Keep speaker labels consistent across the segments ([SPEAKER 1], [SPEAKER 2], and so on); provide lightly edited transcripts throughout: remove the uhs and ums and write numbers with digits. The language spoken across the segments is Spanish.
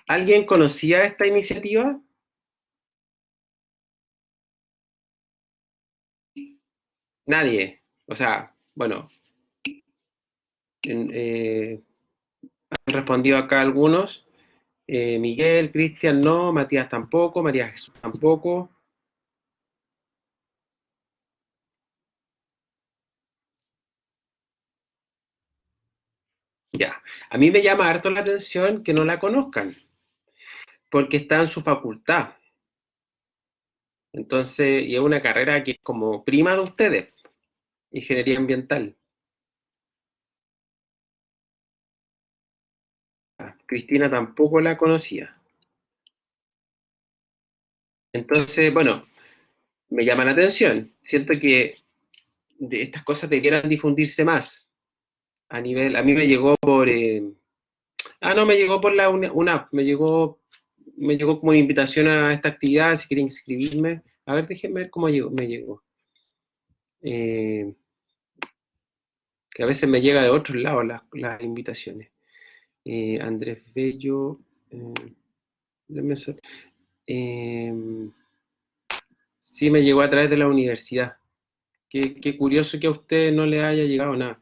[SPEAKER 1] ¿Alguien conocía esta iniciativa? Nadie. O sea, bueno, en- eh, han respondido acá algunos. Miguel, Cristian no, Matías tampoco, María Jesús tampoco. Ya. A mí me llama harto la atención que no la conozcan, porque está en su facultad. Entonces, y es una carrera que es como prima de ustedes, ingeniería ambiental. Cristina tampoco la conocía. Entonces, bueno, me llama la atención. Siento que estas cosas debieran difundirse más a nivel, a mí me llegó por, no, me llegó por una app, me llegó como una invitación a esta actividad, si quieren inscribirme. A ver, déjenme ver cómo llegó, me llegó. Eh, que a veces me llega de otros lados las invitaciones. Andrés Bello, déjame ser- eh, sí me llegó a través de la universidad. Qué curioso que a usted no le haya llegado nada.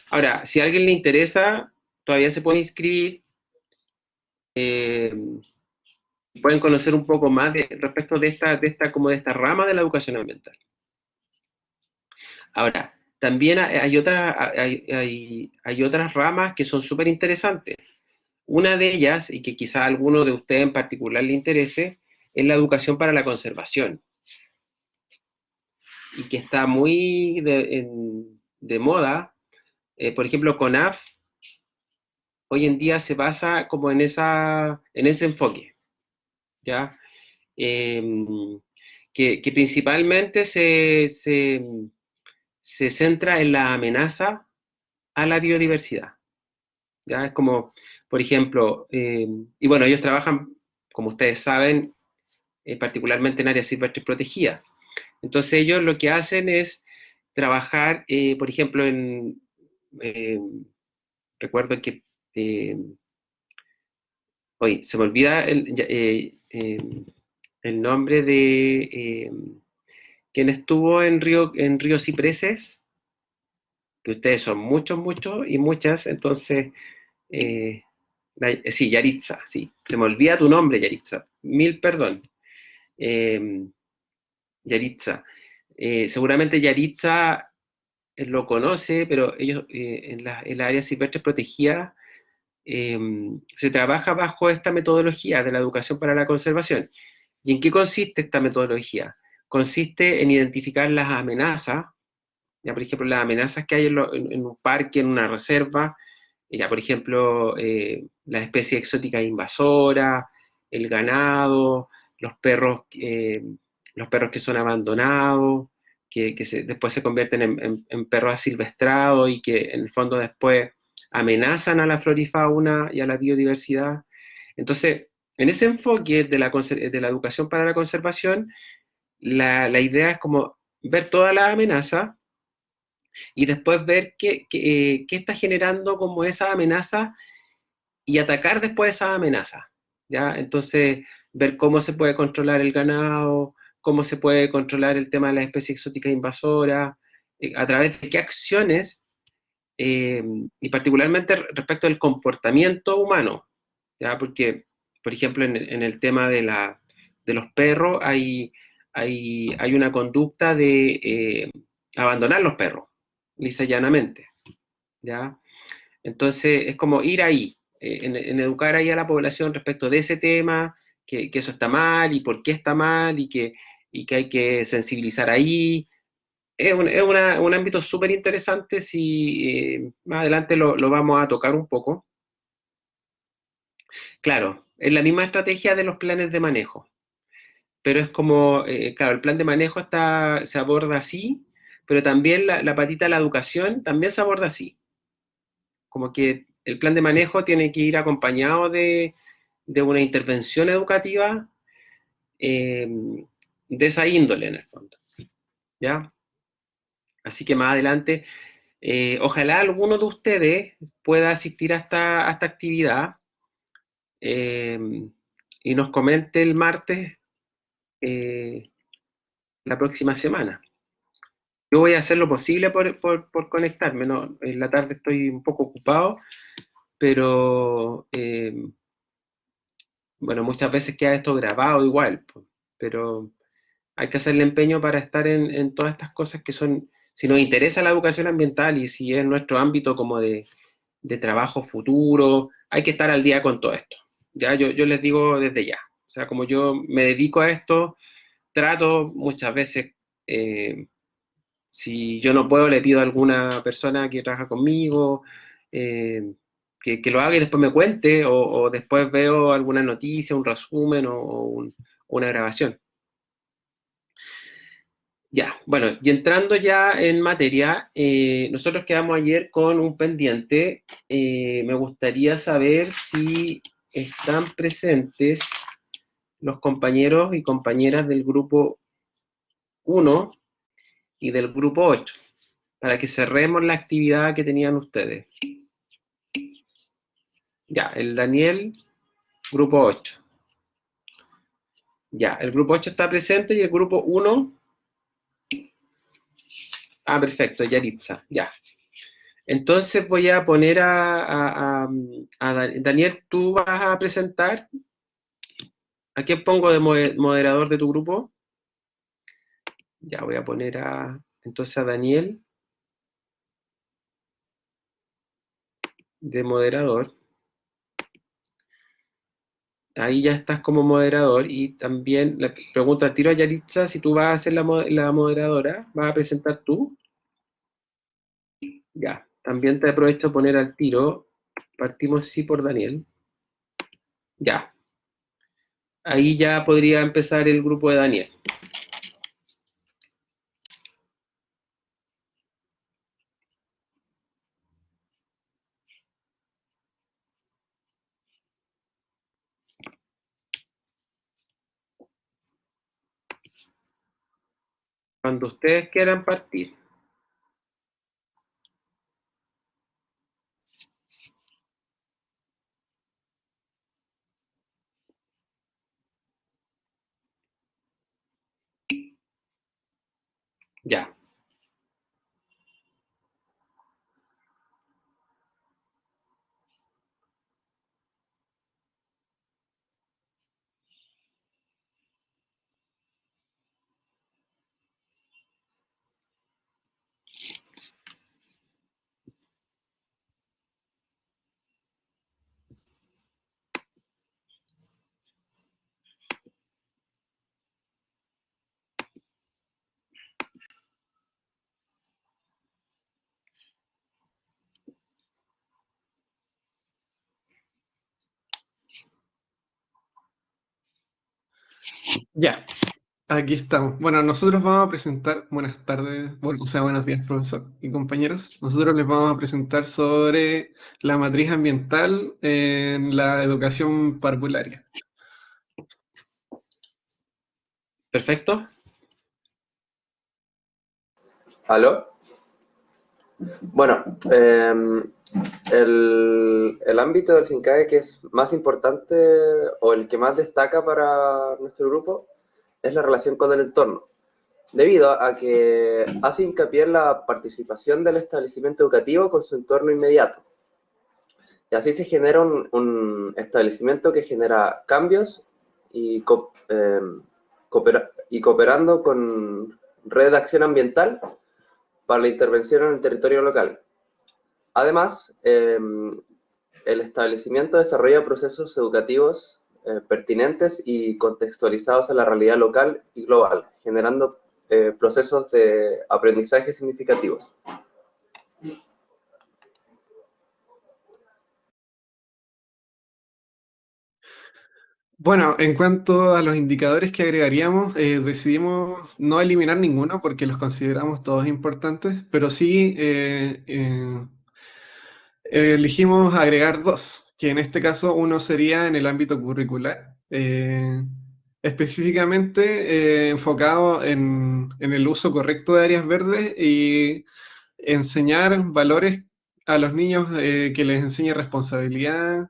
[SPEAKER 1] Ahora, si a alguien le interesa, todavía se puede inscribir. Pueden conocer un poco más respecto como de esta rama de la educación ambiental. Ahora, también hay otras ramas que son súper interesantes. Una de ellas, y que quizá a alguno de ustedes en particular le interese, es la educación para la conservación, y que está muy de moda. Por ejemplo, CONAF hoy en día se basa como en ese enfoque, ¿ya? Eh, que principalmente se centra en la amenaza a la biodiversidad, ¿ya? Es como, por ejemplo, y bueno, ellos trabajan, como ustedes saben, particularmente en áreas silvestres protegidas. Entonces ellos lo que hacen es trabajar, por ejemplo, eh, recuerdo que, eh, hoy se me olvida el nombre de quien estuvo en Río Cipreses, que ustedes son muchos, muchos y muchas, entonces, eh, sí, Yaritza, sí, se me olvida tu nombre, Yaritza, mil perdón. Eh, Yaritza. Seguramente Yaritza lo conoce, pero ellos en la área silvestre protegida eh, se trabaja bajo esta metodología de la educación para la conservación. ¿Y en qué consiste esta metodología? Consiste en identificar las amenazas, ya por ejemplo las amenazas que hay en un parque, en una reserva, ya por ejemplo las especies exóticas invasoras, el ganado, los perros, eh, los perros que son abandonados, después se convierten en perros asilvestrados y que en el fondo después amenazan a la flora y fauna y a la biodiversidad. Entonces, en ese enfoque de la educación para la conservación, la idea es como ver toda la amenaza y después ver qué está generando como esa amenaza y atacar después esa amenaza, ¿ya? Entonces, ver cómo se puede controlar el ganado, cómo se puede controlar el tema de las especies exóticas invasoras, a través de qué acciones, eh, y particularmente respecto al comportamiento humano, ¿ya? Porque, por ejemplo, en el tema de los perros hay una conducta de abandonar los perros, lisa y llanamente, ¿ya? Entonces, es como ir ahí, en educar ahí a la población respecto de ese tema, que eso está mal y por qué está mal y que hay que sensibilizar ahí. Un ámbito súper interesante si más adelante lo vamos a tocar un poco. Claro, es la misma estrategia de los planes de manejo, pero es como, claro, el plan de manejo se aborda así, pero también la patita de la educación también se aborda así. Como que el plan de manejo tiene que ir acompañado de una intervención educativa eh, de esa índole en el fondo, ¿ya? Así que más adelante, ojalá alguno de ustedes pueda asistir a esta actividad. eh, y nos comente el martes eh, la próxima semana. Yo voy a hacer lo posible por conectarme, ¿no? En la tarde estoy un poco ocupado, pero bueno, muchas veces queda esto grabado igual, pues, pero hay que hacerle empeño para estar en todas estas cosas que son, si nos interesa la educación ambiental y si es nuestro ámbito como de trabajo futuro, hay que estar al día con todo esto. Ya, yo les digo desde ya. O sea, como yo me dedico a esto, trato muchas veces, si yo no puedo, le pido a alguna persona que trabaja conmigo, eh, que lo haga y después me cuente, o después veo alguna noticia, un resumen o una grabación. Ya, bueno, y entrando ya en materia, nosotros quedamos ayer con un pendiente. Me gustaría saber si están presentes los compañeros y compañeras del grupo 1 y del grupo 8, para que cerremos la actividad que tenían ustedes. Ya, el Daniel, grupo 8. Ya, el grupo 8 está presente y el grupo 1, perfecto, Yaritza, ya. Entonces voy a poner Daniel, tú vas a presentar. ¿A quién pongo de moderador de tu grupo? Ya voy a poner entonces a Daniel de moderador. Ahí ya estás como moderador y también le pregunto al tiro a Yaritza si tú vas a ser la moderadora, vas a presentar tú. Ya, también te aprovecho de poner al tiro. Partimos sí por Daniel. Ya, ahí ya podría empezar el grupo de Daniel. Cuando ustedes quieran partir. Ya,
[SPEAKER 2] Ya, aquí estamos. Bueno, nosotros vamos a presentar, buenas tardes, bueno, o sea, buenos días, profesor y compañeros. Nosotros les vamos a presentar sobre la matriz ambiental en la educación parvularia.
[SPEAKER 1] perfecto.
[SPEAKER 3] ¿Aló? Bueno, el ámbito del SINCAE que es más importante o el que más destaca para nuestro grupo es la relación con el entorno, debido a que hace hincapié en la participación del establecimiento educativo con su entorno inmediato. Y así se genera un establecimiento que genera cambios y, y cooperando con red de acción ambiental para la intervención en el territorio local. Además, el establecimiento desarrolla procesos educativos pertinentes y contextualizados a la realidad local y global, generando procesos de aprendizaje significativos.
[SPEAKER 2] Bueno, en cuanto a los indicadores que agregaríamos, decidimos no eliminar ninguno porque los consideramos todos importantes, pero sí elegimos agregar dos, que en este caso uno sería en el ámbito curricular, específicamente enfocado en el uso correcto de áreas verdes y enseñar valores a los niños, que les enseñe responsabilidad,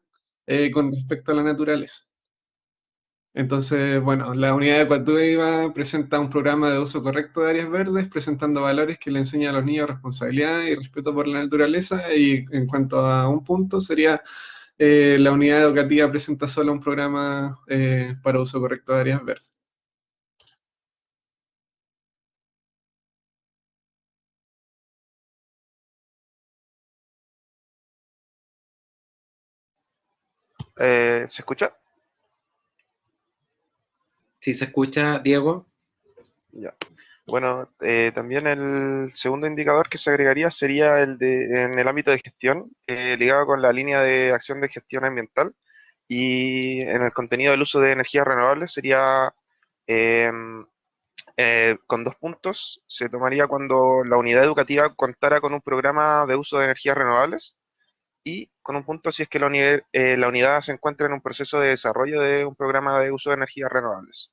[SPEAKER 2] con respecto a la naturaleza. Entonces, bueno, la unidad educativa presenta un programa de uso correcto de áreas verdes, presentando valores que le enseñan a los niños responsabilidad y respeto por la naturaleza. Y en cuanto a un punto, sería la unidad educativa presenta solo un programa para uso correcto de áreas verdes.
[SPEAKER 4] ¿Se escucha?
[SPEAKER 1] ¿Sí se escucha, Diego?
[SPEAKER 4] Ya. Bueno, también el segundo indicador que se agregaría sería el de en el ámbito de gestión, ligado con la línea de acción de gestión ambiental y en el contenido del uso de energías renovables sería em, con 2 puntos. Se tomaría cuando la unidad educativa contara con un programa de uso de energías renovables y con un punto si es que la unidad se encuentra en un proceso de desarrollo de un programa de uso de energías renovables.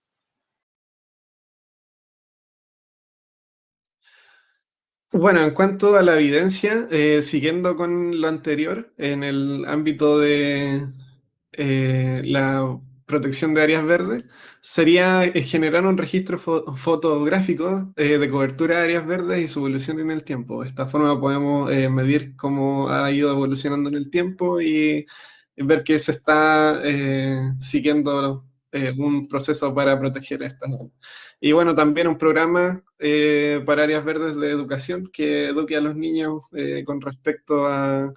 [SPEAKER 2] Bueno, en cuanto a la evidencia, siguiendo con lo anterior, en el ámbito de la protección de áreas verdes, sería generar un registro fotográfico de cobertura de áreas verdes y su evolución en el tiempo. De esta forma podemos medir cómo ha ido evolucionando en el tiempo y ver que se está siguiendo un proceso para proteger estas áreas. Y bueno, también un programa para áreas verdes de educación que eduque a los niños con respecto a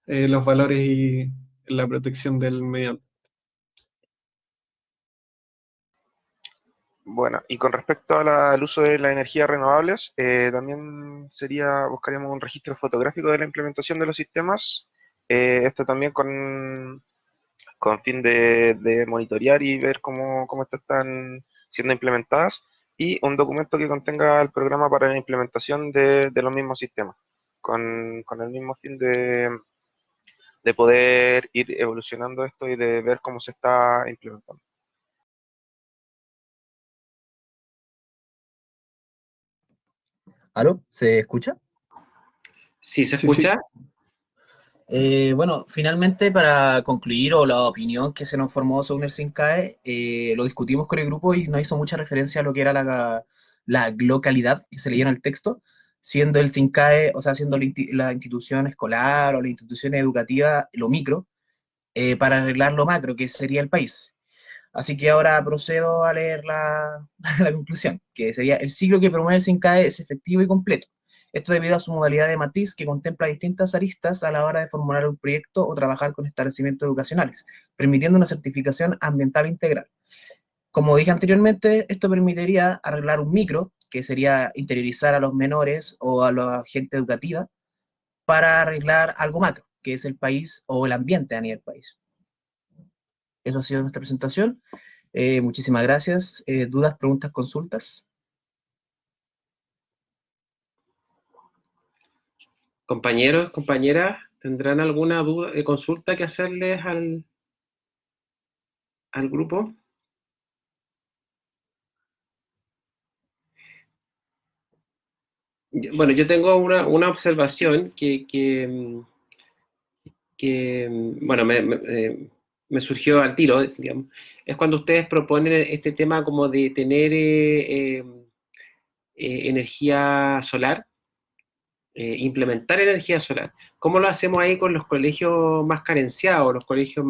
[SPEAKER 2] los valores y la protección del medio ambiente.
[SPEAKER 4] Bueno, y con respecto al uso de las energías renovables, también buscaríamos un registro fotográfico de la implementación de los sistemas, esto también con fin de monitorear y ver cómo estas están siendo implementadas, y un documento que contenga el programa para la implementación de los mismos sistemas, con el mismo fin de poder ir evolucionando esto y de ver cómo se está implementando.
[SPEAKER 5] ¿Aló? ¿Se escucha?
[SPEAKER 1] ¿Sí se
[SPEAKER 2] Sí, sí.
[SPEAKER 1] escucha?
[SPEAKER 5] Bueno, finalmente para concluir, o la opinión que se nos formó sobre el SINCAE, lo discutimos con el grupo y nos hizo mucha referencia a lo que era la localidad que se leía en el texto, siendo el SINCAE, o sea, siendo la institución escolar o la institución educativa lo micro, para arreglar lo macro, que sería el país. Así que ahora procedo a leer la conclusión, que sería: el ciclo que promueve el SINCAE es efectivo y completo. Esto debido a su modalidad de matriz que contempla distintas aristas a la hora de formular un proyecto o trabajar con establecimientos educacionales, permitiendo una certificación ambiental integral. Como dije anteriormente, esto permitiría arreglar un micro, que sería interiorizar a los menores o a la gente educativa, para arreglar algo macro, que es el país o el ambiente a nivel país. Eso ha sido nuestra presentación. Muchísimas gracias. ¿Dudas, preguntas, consultas?
[SPEAKER 1] Compañeros, compañeras, ¿tendrán alguna duda, consulta que hacerles al grupo? Bueno, yo tengo una observación bueno, me surgió al tiro, digamos. Es cuando ustedes proponen este tema como de tener energía solar, implementar energía solar. ¿Cómo lo hacemos ahí con los colegios más carenciados, los colegios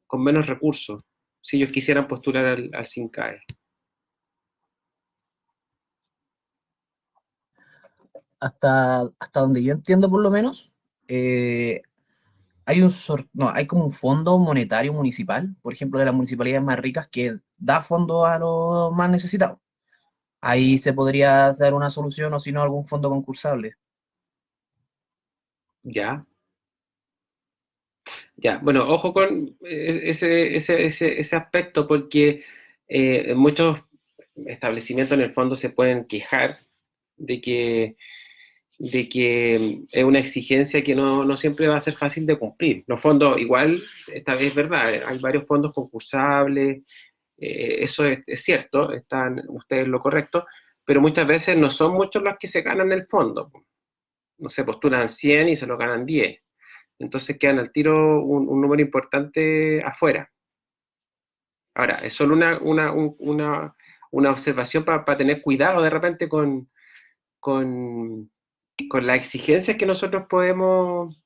[SPEAKER 1] con menos recursos, si ellos quisieran postular al SINCAE?
[SPEAKER 5] Hasta donde yo entiendo, por lo menos, hay no, hay como un fondo monetario municipal, por ejemplo, de las municipalidades más ricas, que da fondos a los más necesitados. Ahí se podría dar una solución, o si no, algún fondo concursable.
[SPEAKER 1] Ya, ya. Bueno, ojo con ese aspecto, porque muchos establecimientos en el fondo se pueden quejar de que es una exigencia que no siempre va a ser fácil de cumplir. Los fondos, igual, esta vez es verdad, hay varios fondos concursables, eso es cierto, están ustedes en lo correcto, pero muchas veces no son muchos los que se ganan el fondo. No se postulan 100 y se lo ganan 10. Entonces quedan al tiro un número importante afuera. Ahora, es solo una observación para tener cuidado de repente con, con las exigencias que nosotros podemos.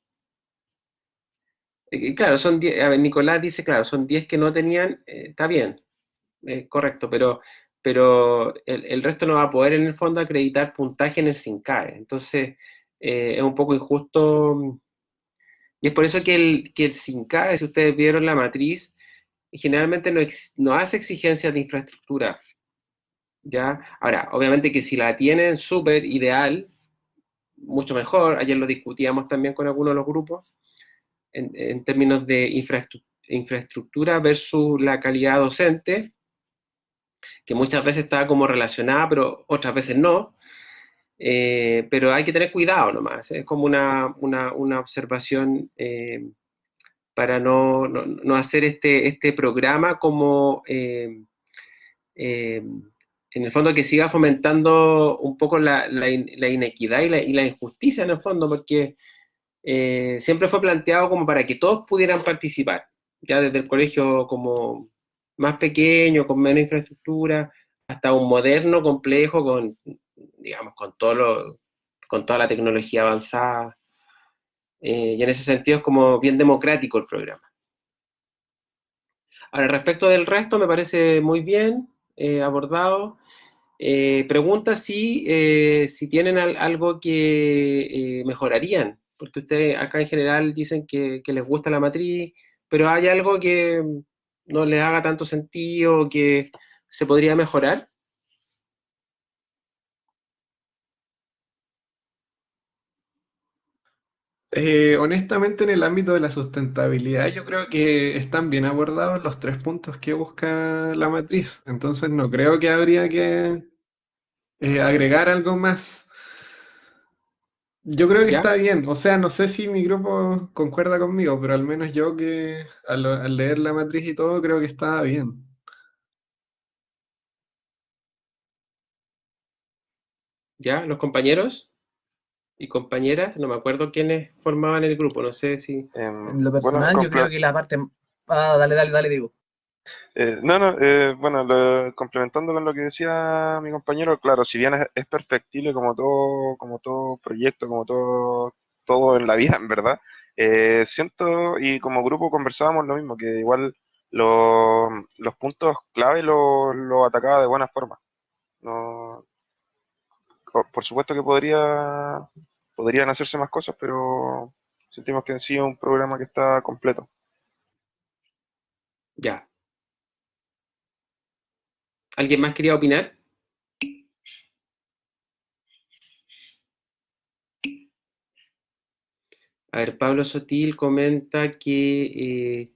[SPEAKER 1] Claro, son 10, a ver, Nicolás dice, claro, son 10 que no tenían, está bien, correcto, pero el resto no va a poder en el fondo acreditar puntaje en el SINCAE. Entonces, es un poco injusto. Y es por eso que el SINCAE, si ustedes vieron la matriz, generalmente no hace exigencias de infraestructura. ¿Ya? Ahora, obviamente que si la tienen súper ideal, mucho mejor. Ayer lo discutíamos también con algunos de los grupos, en términos de infraestructura versus la calidad docente, que muchas veces está como relacionada, pero otras veces no. Pero hay que tener cuidado nomás. Es como una observación para no hacer este programa como en el fondo que siga fomentando un poco la inequidad y la injusticia en el fondo, porque siempre fue planteado como para que todos pudieran participar, ya desde el colegio como más pequeño, con menos infraestructura, hasta un moderno, complejo, digamos, con toda la tecnología avanzada. Y en ese sentido es como bien democrático el programa. Ahora, respecto del resto, me parece muy bien abordado. Pregunta si tienen algo que mejorarían, porque ustedes acá en general dicen que les gusta la matriz, pero hay algo que no les haga tanto sentido, que se podría mejorar.
[SPEAKER 2] Honestamente, en el ámbito de la sustentabilidad, yo creo que están bien abordados los 3 puntos que busca la matriz. Entonces, no creo que habría que agregar algo más. Yo creo que
[SPEAKER 1] ¿Ya?
[SPEAKER 2] está bien. O sea, no sé si mi grupo concuerda conmigo, pero al menos yo que al leer la matriz y todo, creo que está bien.
[SPEAKER 1] ¿Ya? Los compañeros y compañeras, no me acuerdo quiénes formaban el grupo, no sé si.
[SPEAKER 5] En lo
[SPEAKER 4] Bueno,
[SPEAKER 5] personal, yo creo que la parte... Ah, dale, dale, dale, digo.
[SPEAKER 4] no, no, bueno, complementando con lo que decía mi compañero, claro, si bien es perfectible como todo proyecto, todo en la vida, en verdad, siento y como grupo conversábamos lo mismo, que igual los puntos clave los atacaba de buena forma. No, por supuesto que podrían hacerse más cosas, pero sentimos que en sí es un programa que está completo.
[SPEAKER 1] Ya. ¿Alguien más quería opinar? A ver, Pablo Sotil comenta que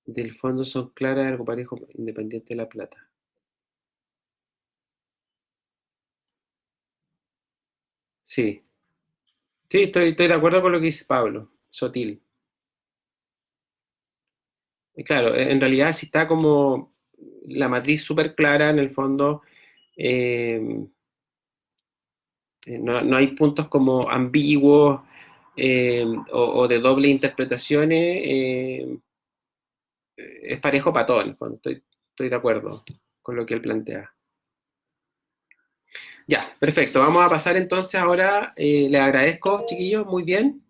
[SPEAKER 1] del fondo son claras, algo parejo, independiente de la plata. Sí, sí, estoy de acuerdo con lo que dice Pablo Sotil. Claro, en realidad si está como la matriz súper clara en el fondo, eh, no hay puntos como ambiguos o de doble interpretaciones, es parejo para todo en el fondo, estoy de acuerdo con lo que él plantea. Ya, perfecto, vamos a pasar entonces ahora, le agradezco chiquillos, muy bien.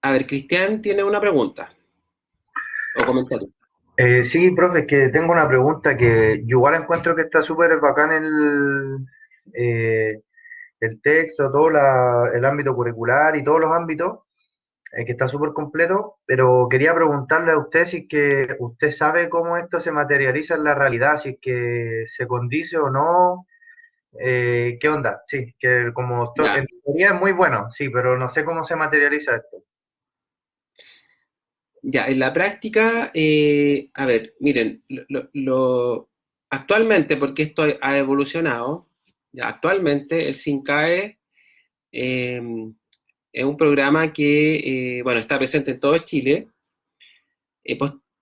[SPEAKER 1] A ver, Cristian tiene una pregunta o comentario.
[SPEAKER 6] Sí, profe, es que tengo una pregunta que yo igual encuentro que está súper bacán eh, el texto, todo el ámbito curricular y todos los ámbitos, que está súper completo, pero quería preguntarle a usted si es que usted sabe cómo esto se materializa en la realidad, si es que se condice o no, ¿qué onda? Sí, que
[SPEAKER 1] Ya,
[SPEAKER 6] en teoría es muy bueno, sí, pero no sé cómo se materializa esto.
[SPEAKER 1] ya, en la práctica, a ver, miren, actualmente, porque esto ha evolucionado, ya, actualmente el SINCAE eh, es un programa que, bueno, está presente en todo Chile,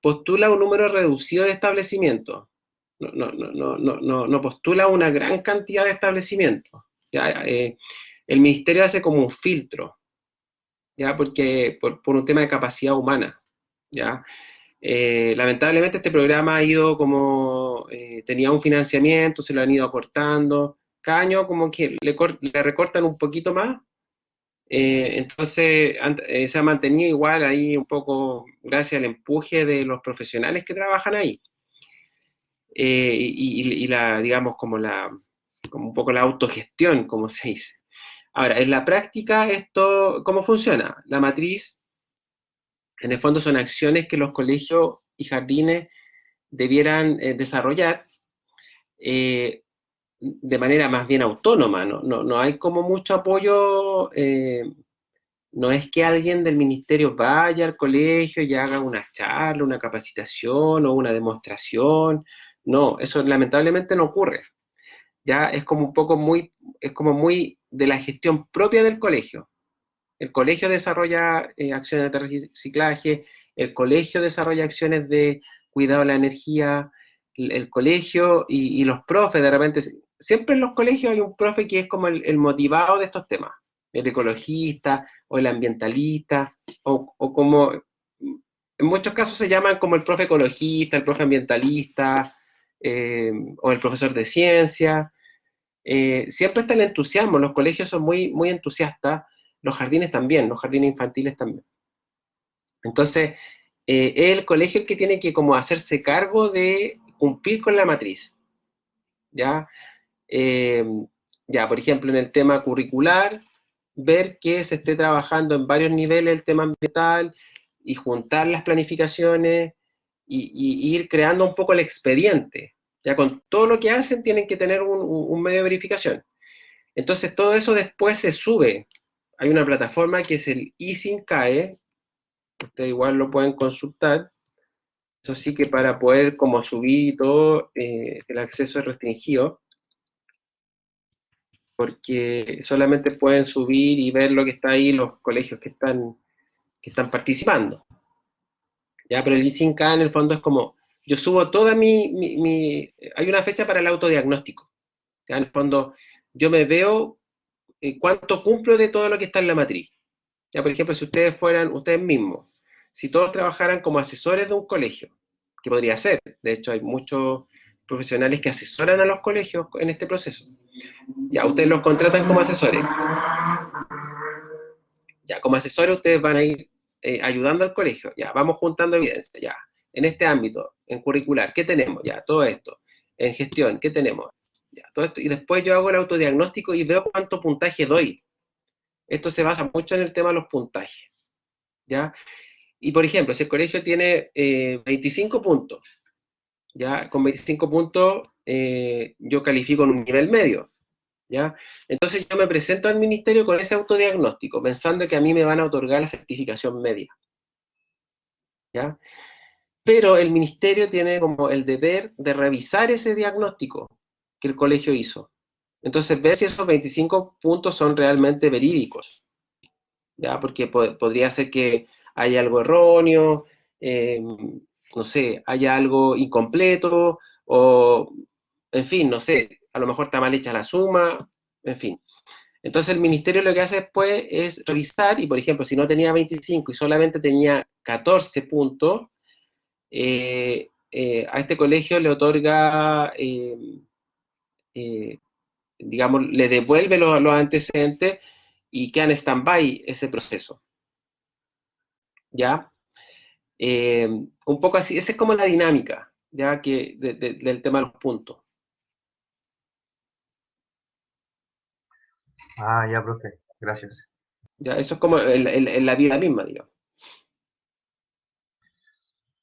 [SPEAKER 1] postula un número reducido de establecimientos, no postula una gran cantidad de establecimientos. Ya, el ministerio hace como un filtro. ¿ya? Porque por un tema de capacidad humana, ¿ya? Lamentablemente este programa ha ido como, tenía un financiamiento, se lo han ido acortando, cada año como que le recortan un poquito más, entonces se ha mantenido igual ahí un poco gracias al empuje de los profesionales que trabajan ahí. Y la, digamos, como un poco la autogestión, como se dice. Ahora, en la práctica, esto, ¿cómo funciona? La matriz, en el fondo, son acciones que los colegios y jardines debieran desarrollar de manera más bien autónoma, no hay como mucho apoyo, no es que alguien del ministerio vaya al colegio y haga una charla, una capacitación o una demostración, no, eso lamentablemente no ocurre, ya es como un poco es como muy de la gestión propia del colegio. El colegio desarrolla acciones de reciclaje, el colegio desarrolla acciones de cuidado de la energía, el colegio y los profes, de repente, siempre en los colegios hay un profe que es como el motivado de estos temas, el ecologista o el ambientalista, o como, en muchos casos se llaman como el profe ecologista, el profe ambientalista, o el profesor de ciencia. Siempre está el entusiasmo, los colegios son muy entusiastas, los jardines también, los jardines infantiles también. Entonces, es el colegio el que tiene que como hacerse cargo de cumplir con la matriz, ¿ya? Eh, ya, por ejemplo, en el tema curricular, ver que se esté trabajando en varios niveles el tema ambiental y juntar las planificaciones y ir creando un poco el expediente. Ya con todo lo que hacen tienen que tener un medio de verificación. Entonces todo eso después se sube. Hay una plataforma que es el ISINCAE, ustedes igual lo pueden consultar. Eso sí que para poder como subir y todo, el acceso es restringido, porque solamente pueden subir y ver lo que está ahí los colegios que están participando. ¿Ya? Pero el ISINCAE en el fondo es como, yo subo toda hay una fecha para el autodiagnóstico. ¿Ya? En el fondo, yo me veo cuánto cumplo de todo lo que está en la matriz. Ya, por ejemplo, si ustedes fueran ustedes mismos, si todos trabajaran como asesores de un colegio, que podría ser, de hecho hay muchos profesionales que asesoran a los colegios en este proceso. Ya, ustedes los contratan como asesores. Ya, como asesores ustedes van a ir ayudando al colegio. Ya, vamos juntando evidencia. Ya, en este ámbito, en curricular, ¿qué tenemos? Ya, todo esto. En gestión, ¿qué tenemos? Ya, todo esto. Y después yo hago el autodiagnóstico y veo cuánto puntaje doy. Esto se basa mucho en el tema de los puntajes. ¿Ya? Y por ejemplo, si el colegio tiene 25 puntos, ¿ya? Con 25 puntos yo califico en un nivel medio, ¿ya? Entonces yo me presento al ministerio con ese autodiagnóstico, pensando que a mí me van a otorgar la certificación media, ¿ya? Pero el ministerio tiene como el deber de revisar ese diagnóstico que el colegio hizo. Entonces ver si esos 25 puntos son realmente verídicos, ¿ya? Porque podría ser que haya algo erróneo, no sé, haya algo incompleto, o, en fin, no sé, a lo mejor está mal hecha la suma, en fin. Entonces el ministerio lo que hace después es revisar, y por ejemplo, si no tenía 25 y solamente tenía 14 puntos, a este colegio le otorga, eh, digamos, le devuelve los antecedentes y queda en stand-by ese proceso, ¿ya? Un poco así, esa es como la dinámica, ya que del tema de los puntos.
[SPEAKER 6] Ah, ya, profe, gracias.
[SPEAKER 1] Ya, eso es como en la vida misma, digamos.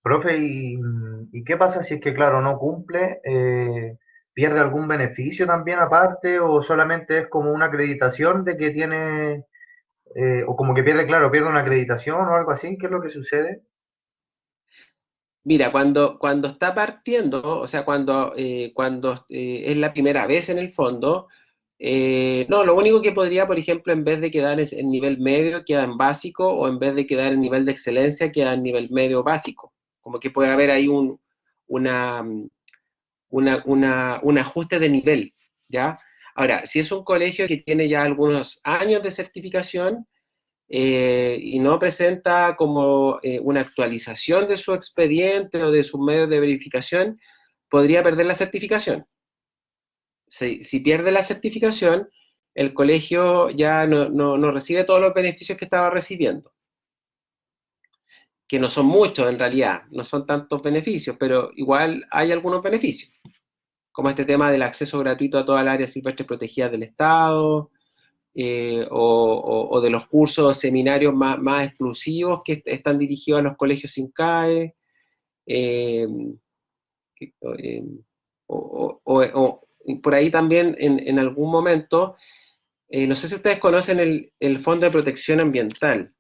[SPEAKER 6] Profe, ¿y qué pasa si es que, claro, no cumple? ¿Pierde algún beneficio también aparte o solamente es como una acreditación de que tiene, o como que pierde, claro, pierde una acreditación o algo así? ¿Qué es lo que sucede?
[SPEAKER 1] Mira, cuando está partiendo, o sea, cuando es la primera vez en el fondo, no, lo único que podría, por ejemplo, en vez de quedar en nivel medio, queda en básico, o en vez de quedar en nivel de excelencia, queda en nivel medio básico. Como que puede haber ahí una, un ajuste de nivel, ¿ya? Ahora, si es un colegio que tiene ya algunos años de certificación, y no presenta como una actualización de su expediente o de sus medios de verificación, podría perder la certificación. Si pierde la certificación, el colegio ya no recibe todos los beneficios que estaba recibiendo, que no son muchos en realidad, no son tantos beneficios, pero igual hay algunos beneficios, como este tema del acceso gratuito a todas las áreas silvestres protegidas del Estado, o de los cursos o seminarios más exclusivos que están dirigidos a los colegios sin CAE, eh, eh, y por ahí también en algún momento, no sé si ustedes conocen el Fondo de Protección Ambiental,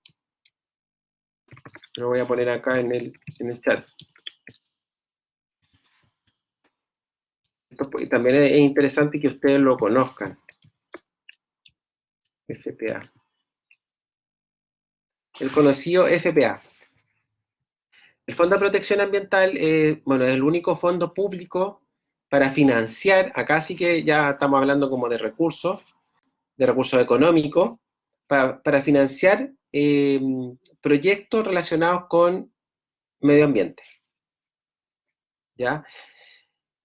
[SPEAKER 1] lo voy a poner acá en el chat. Esto también es interesante que ustedes lo conozcan, FPA. El conocido FPA. El Fondo de Protección Ambiental, bueno, es el único fondo público para financiar, acá sí que ya estamos hablando como de recursos económicos, para financiar proyectos relacionados con medio ambiente. ¿Ya?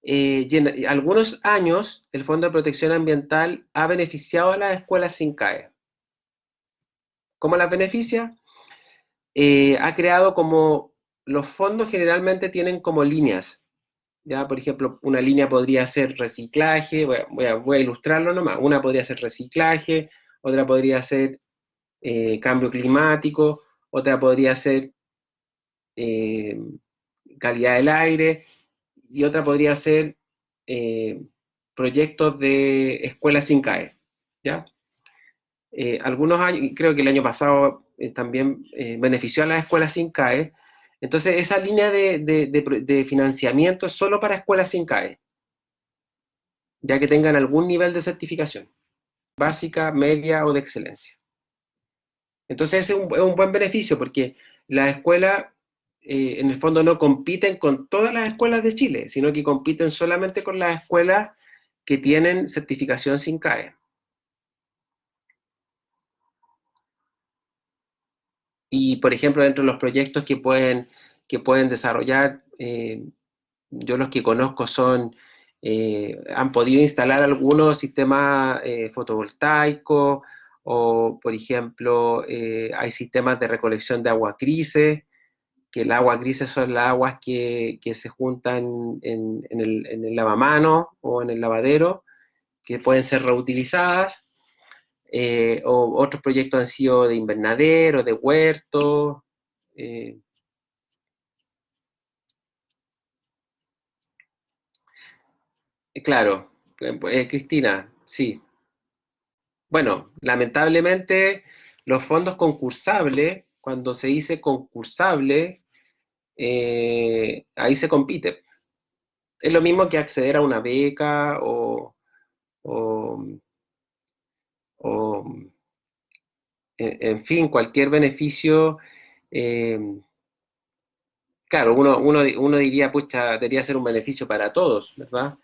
[SPEAKER 1] Y en algunos años, el Fondo de Protección Ambiental ha beneficiado a las escuelas sin CAE. ¿Cómo las beneficia? Ha creado como, los fondos generalmente tienen como líneas. Ya, por ejemplo, una línea podría ser reciclaje, voy a ilustrarlo nomás. Una podría ser reciclaje, otra podría ser cambio climático, otra podría ser eh, calidad del aire, y otra podría ser eh, proyectos de escuelas sin CAE. ¿Ya? Algunos años, y creo que el año pasado también benefició a las escuelas sin CAE. Entonces, esa línea de financiamiento es solo para escuelas sin CAE, ya que tengan algún nivel de certificación, básica, media o de excelencia. Entonces, ese es un buen beneficio porque las escuelas, en el fondo, no compiten con todas las escuelas de Chile, sino que compiten solamente con las escuelas que tienen certificación sin CAE. Y, por ejemplo, dentro de los proyectos que pueden desarrollar, yo los que conozco han podido instalar algunos sistemas fotovoltaicos, o, por ejemplo, hay sistemas de recolección de agua grises, que el agua grises son las aguas que se juntan en el lavamanos o en el lavadero, que pueden ser reutilizadas. O otros proyectos han sido de invernadero, de huertos. eh, claro, Cristina, sí. Bueno, lamentablemente los fondos concursables, cuando se dice concursable, ahí se compite. Es lo mismo que acceder a una beca o, o, en fin, cualquier beneficio. eh, claro, uno diría, pucha, debería ser un beneficio para todos, ¿verdad?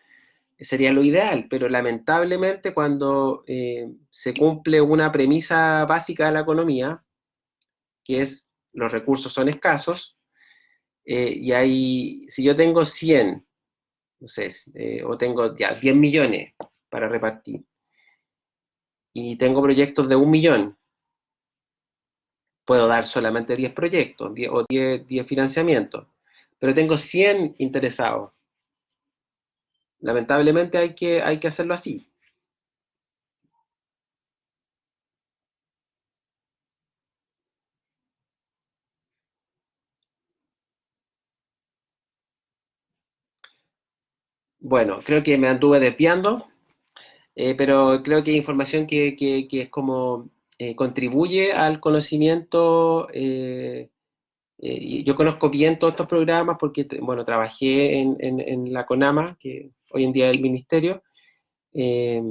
[SPEAKER 1] Sería lo ideal, pero lamentablemente cuando se cumple una premisa básica de la economía, que es los recursos son escasos, si yo tengo 100, no sé, o tengo ya 10 millones para repartir, y tengo proyectos de 1 millón, puedo dar solamente 10 proyectos, 10, o 10 financiamientos, pero tengo 100 interesados. Lamentablemente hay que hacerlo así. Bueno, creo que me anduve desviando. Pero creo que hay información que es como contribuye al conocimiento. Y yo conozco bien todos estos programas porque, bueno, trabajé en la CONAMA, que hoy en día es el ministerio. eh,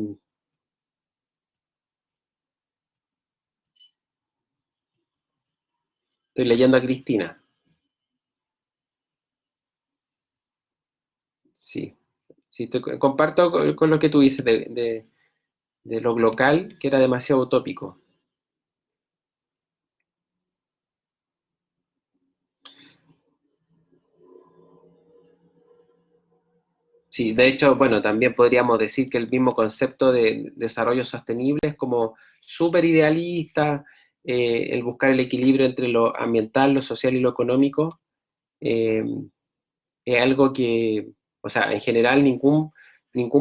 [SPEAKER 1] Estoy leyendo a Cristina. Sí, sí, comparto con lo que tú dices de lo local, que era demasiado utópico. Sí, de hecho, bueno, también podríamos decir que el mismo concepto de desarrollo sostenible es como súper idealista, el buscar el equilibrio entre lo ambiental, lo social y lo económico, eh, es algo que, o sea, en general ningún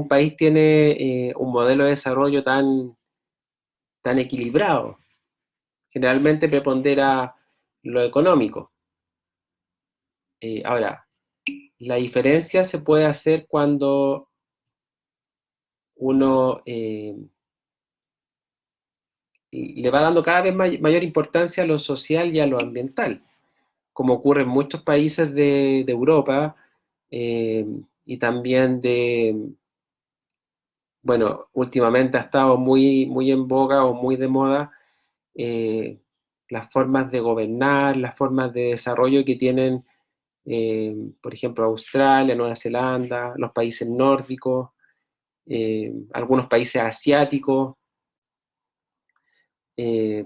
[SPEAKER 1] país tiene un modelo de desarrollo tan equilibrado. Generalmente prepondera lo económico. Ahora, la diferencia se puede hacer cuando uno le va dando cada vez mayor importancia a lo social y a lo ambiental, como ocurre en muchos países de Europa eh, y también bueno, últimamente ha estado muy en boga o muy de moda eh, las formas de gobernar, las formas de desarrollo que tienen, por ejemplo, Australia, Nueva Zelanda, los países nórdicos, algunos países asiáticos, eh,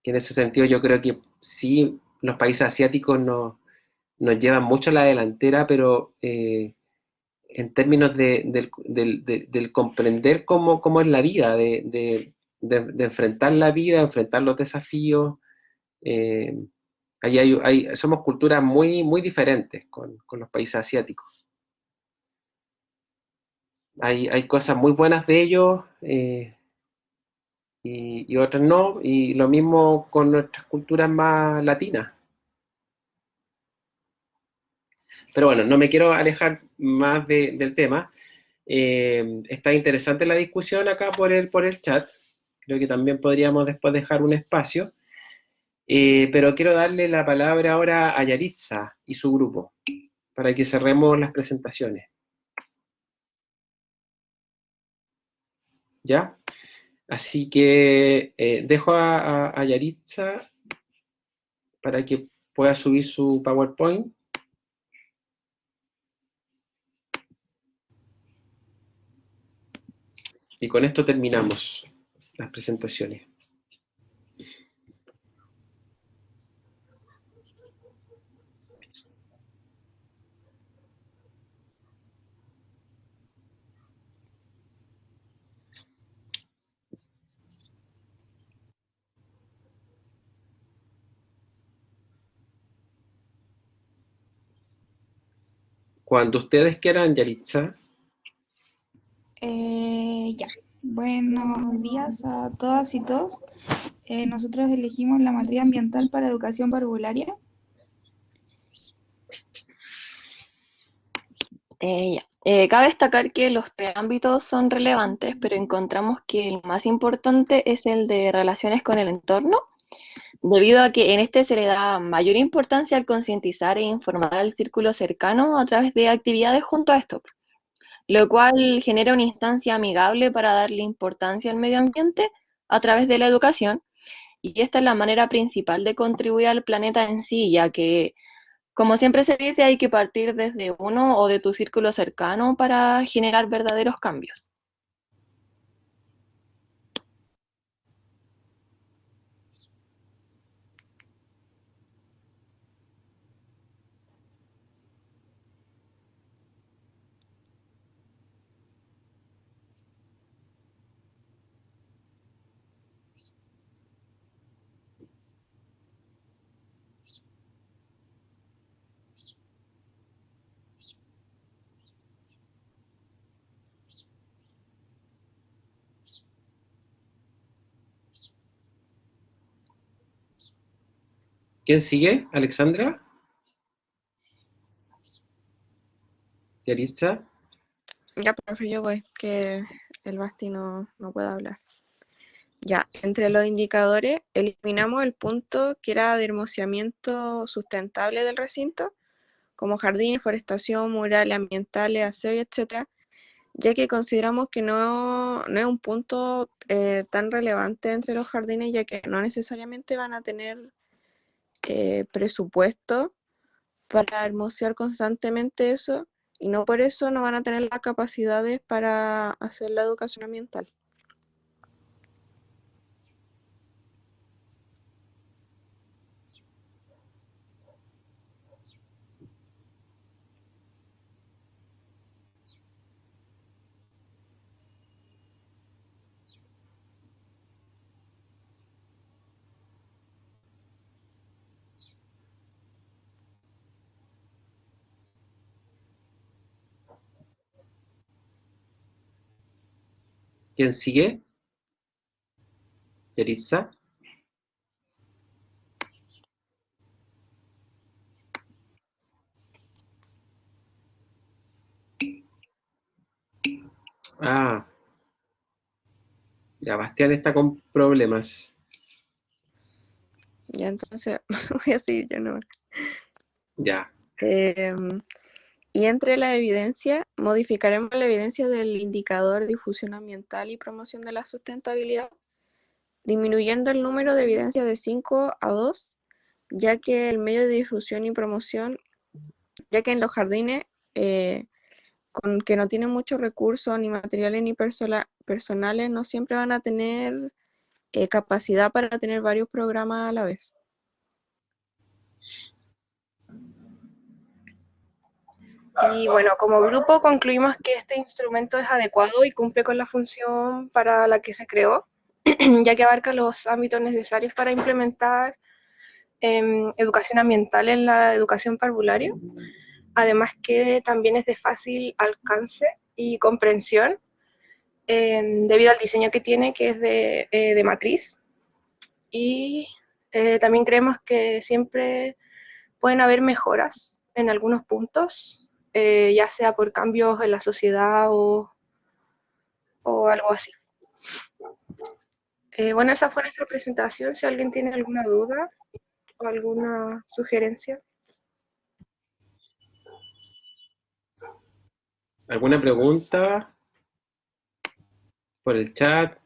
[SPEAKER 1] que en ese sentido yo creo que sí, los países asiáticos nos llevan mucho a la delantera, pero en términos del comprender cómo es la vida, de enfrentar la vida, enfrentar los desafíos. eh, Somos culturas muy diferentes con los países asiáticos. Hay cosas muy buenas de ellos y otras no, y lo mismo con nuestras culturas más latinas. Pero bueno, no me quiero alejar más del tema. Está interesante la discusión acá por el chat. Creo que también podríamos después dejar un espacio. Pero quiero darle la palabra ahora a Yaritza y su grupo para que cerremos las presentaciones. ¿Ya? Así que dejo a Yaritza para que pueda subir su PowerPoint. Y con esto terminamos las presentaciones. Cuando ustedes quieran, Yaritza.
[SPEAKER 7] Ya. Buenos días a todas y todos. Nosotros elegimos la materia ambiental para educación parvularia.
[SPEAKER 8] Cabe destacar que los tres ámbitos son relevantes, pero encontramos que el más importante es el de relaciones con el entorno, debido a que en este se le da mayor importancia al concientizar e informar al círculo cercano a través de actividades junto a esto, lo cual genera una instancia amigable para darle importancia al medio ambiente a través de la educación, y esta es la manera principal de contribuir al planeta en sí, ya que como siempre se dice, hay que partir desde uno o de tu círculo cercano para generar verdaderos cambios.
[SPEAKER 1] ¿Quién sigue? ¿Alexandra? ¿Yaritza?
[SPEAKER 9] Ya, profe, yo voy, que el Basti no puede hablar. Ya, entre los indicadores eliminamos el punto que era de hermoseamiento sustentable del recinto, como jardines, forestación, murales ambientales, aseo, etcétera, ya que consideramos que no es un punto tan relevante entre los jardines, ya que no necesariamente van a tener presupuesto para hermosear constantemente eso, y no por eso no van a tener las capacidades para hacer la educación ambiental.
[SPEAKER 1] ¿Quién sigue? Yaritza. Ah, ya, Bastián está con problemas.
[SPEAKER 9] Ya, entonces voy a seguir yo no.
[SPEAKER 1] Ya,
[SPEAKER 9] Y entre la evidencia, modificaremos la evidencia del indicador de difusión ambiental y promoción de la sustentabilidad, disminuyendo el número de evidencias de 5 a 2, ya que el medio de difusión y promoción, ya que en los jardines, con que no tienen muchos recursos, ni materiales ni personales, no siempre van a tener capacidad para tener varios programas a la vez. Y bueno, como grupo concluimos que este instrumento es adecuado y cumple con la función para la que se creó, ya que abarca los ámbitos necesarios para implementar educación ambiental en la educación parvularia, además que también es de fácil alcance y comprensión, debido al diseño que tiene, que es de matriz, y también creemos que siempre pueden haber mejoras en algunos puntos, ya sea por cambios en la sociedad o algo así. Bueno, esa fue nuestra presentación. Si alguien tiene alguna duda o alguna sugerencia.
[SPEAKER 1] ¿alguna pregunta por el chat?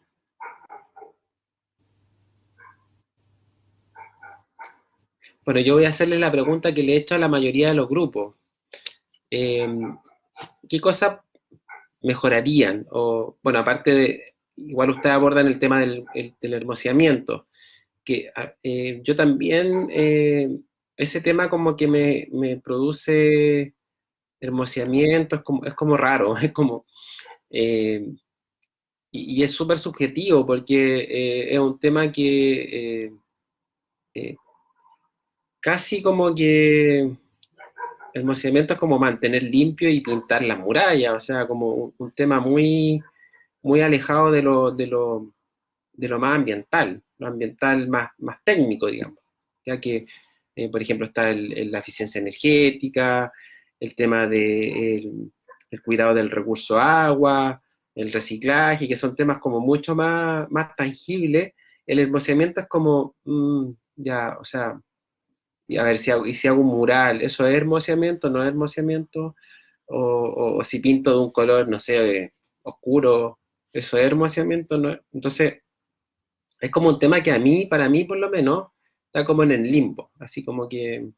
[SPEAKER 1] Bueno, yo voy a hacerle la pregunta que le he hecho a la mayoría de los grupos. ¿Qué cosas mejorarían? O, bueno, aparte de, igual ustedes abordan el tema del hermoseamiento, que yo también, ese tema como que me produce hermoseamiento, es como raro, es como, eh, y es súper subjetivo porque es un tema que eh, casi como que el mocimiento es como mantener limpio y pintar las murallas, o sea, como un tema muy alejado de lo más ambiental, lo ambiental más técnico, digamos, ya que, por ejemplo, está la eficiencia energética, el tema el cuidado del recurso agua, el reciclaje, que son temas como mucho más tangibles. El hermoseamiento es como, ya, o sea, y a ver si hago un mural, ¿eso es hermoseamiento? ¿No es hermoseamiento? O si pinto de un color, no sé, oscuro, ¿eso es hermoseamiento? ¿No? Entonces, es como un tema que para mí por lo menos, está como en el limbo, así como que,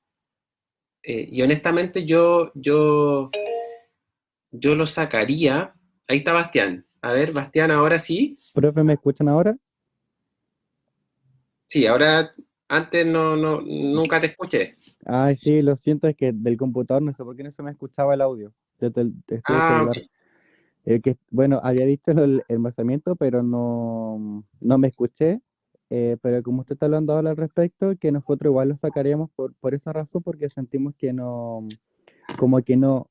[SPEAKER 1] y honestamente yo lo sacaría, ahí está Bastián, a ver, Bastián, ahora sí,
[SPEAKER 10] Profe, ¿me escuchan ahora?
[SPEAKER 1] sí, ahora, antes nunca te escuché.
[SPEAKER 10] Ay, sí, lo siento, es que del computador no sé por qué no se me escuchaba el audio desde el
[SPEAKER 1] Ah, ok.
[SPEAKER 10] celular. Bueno, había visto el embalsamiento, pero no me escuché. Pero como usted está hablando ahora al respecto, que nosotros igual lo sacaríamos por esa razón, porque sentimos que no, como que no,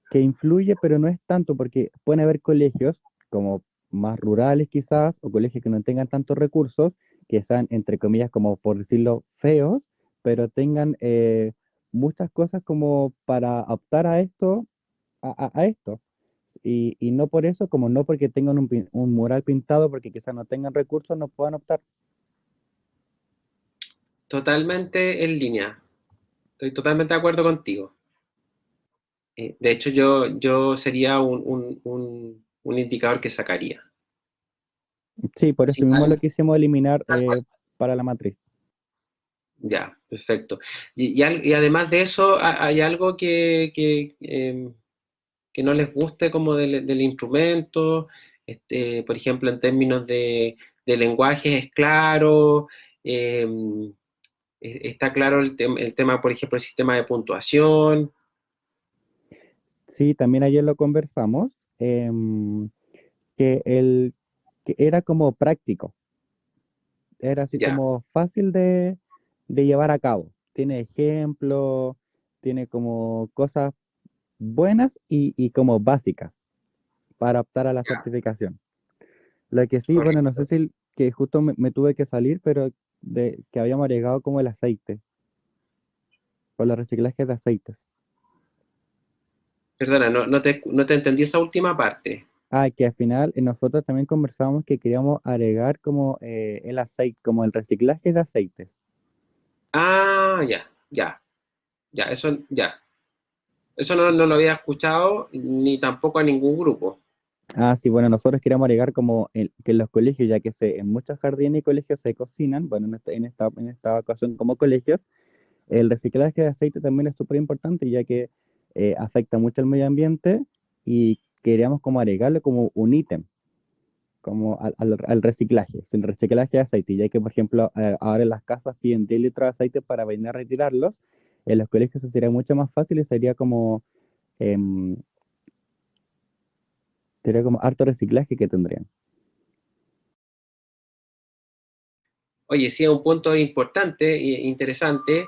[SPEAKER 10] que influye, pero no es tanto, porque pueden haber colegios como más rurales quizás, o colegios que no tengan tantos recursos, que sean, entre comillas, como por decirlo, feos, pero tengan muchas cosas como para optar a esto, a esto. Y no por eso, como no porque tengan un mural pintado, porque quizás no tengan recursos, no puedan optar.
[SPEAKER 1] Totalmente en línea, estoy totalmente de acuerdo contigo. De hecho, yo sería un indicador que sacaría.
[SPEAKER 10] Sí, por eso
[SPEAKER 1] Así,
[SPEAKER 10] mismo lo quisimos eliminar para la matriz.
[SPEAKER 1] ya, perfecto. Y además de eso, ¿hay algo que no les guste como del instrumento? Por ejemplo, en términos de lenguaje es claro, eh, está claro el tema, por ejemplo, el sistema de puntuación.
[SPEAKER 10] Sí, también ayer lo conversamos, que, el, que era como práctico, era así
[SPEAKER 1] Ya,
[SPEAKER 10] como fácil de llevar a cabo. Tiene ejemplos, tiene como cosas buenas y como básicas para optar a la
[SPEAKER 1] ya.
[SPEAKER 10] certificación. Lo que sí, bueno, no sé
[SPEAKER 4] Correcto.
[SPEAKER 10] si que justo me tuve que salir, pero que habíamos agregado como el aceite, por los reciclajes de aceites.
[SPEAKER 1] Perdona, no te entendí esa última parte.
[SPEAKER 10] Ah, que al final nosotros también conversamos que queríamos agregar como el aceite, como el reciclaje de aceites.
[SPEAKER 1] Ah, ya, ya, ya, eso, ya. Eso no lo había escuchado ni tampoco a ningún grupo.
[SPEAKER 10] Ah, sí, bueno, nosotros queríamos agregar como que en los colegios, ya que en muchos jardines y colegios se cocinan, bueno, en esta ocasión como colegios, el reciclaje de aceite también es súper importante, ya que afecta mucho al medio ambiente y queríamos como agregarlo como un ítem, como al reciclaje, el reciclaje de aceite, ya que, por ejemplo, ahora en las casas piden 10 litros de aceite para venir a retirarlos, en los colegios eso sería mucho más fácil y em, sería como harto reciclaje que tendrían.
[SPEAKER 1] Oye, sí, es un punto importante e interesante.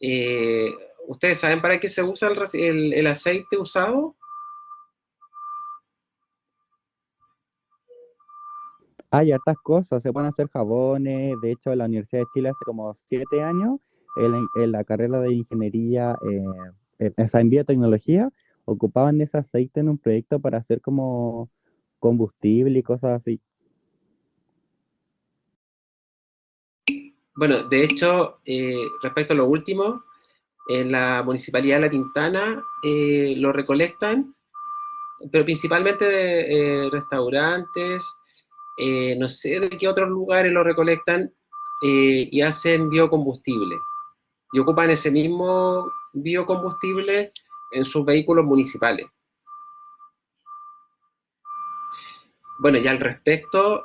[SPEAKER 1] Eh, ¿Ustedes saben para qué se usa el aceite usado?
[SPEAKER 10] Hay hartas cosas, se pueden hacer jabones, de hecho en la Universidad de Chile hace como 7 años, en la carrera de ingeniería, en biotecnología, ocupaban ese aceite en un proyecto para hacer como combustible y cosas así.
[SPEAKER 1] Bueno, de hecho, respecto a lo último, en la Municipalidad de La Pintana lo recolectan, pero principalmente de restaurantes, no sé de qué otros lugares lo recolectan y hacen biocombustible. Y ocupan ese mismo biocombustible en sus vehículos municipales. Bueno, ya al respecto,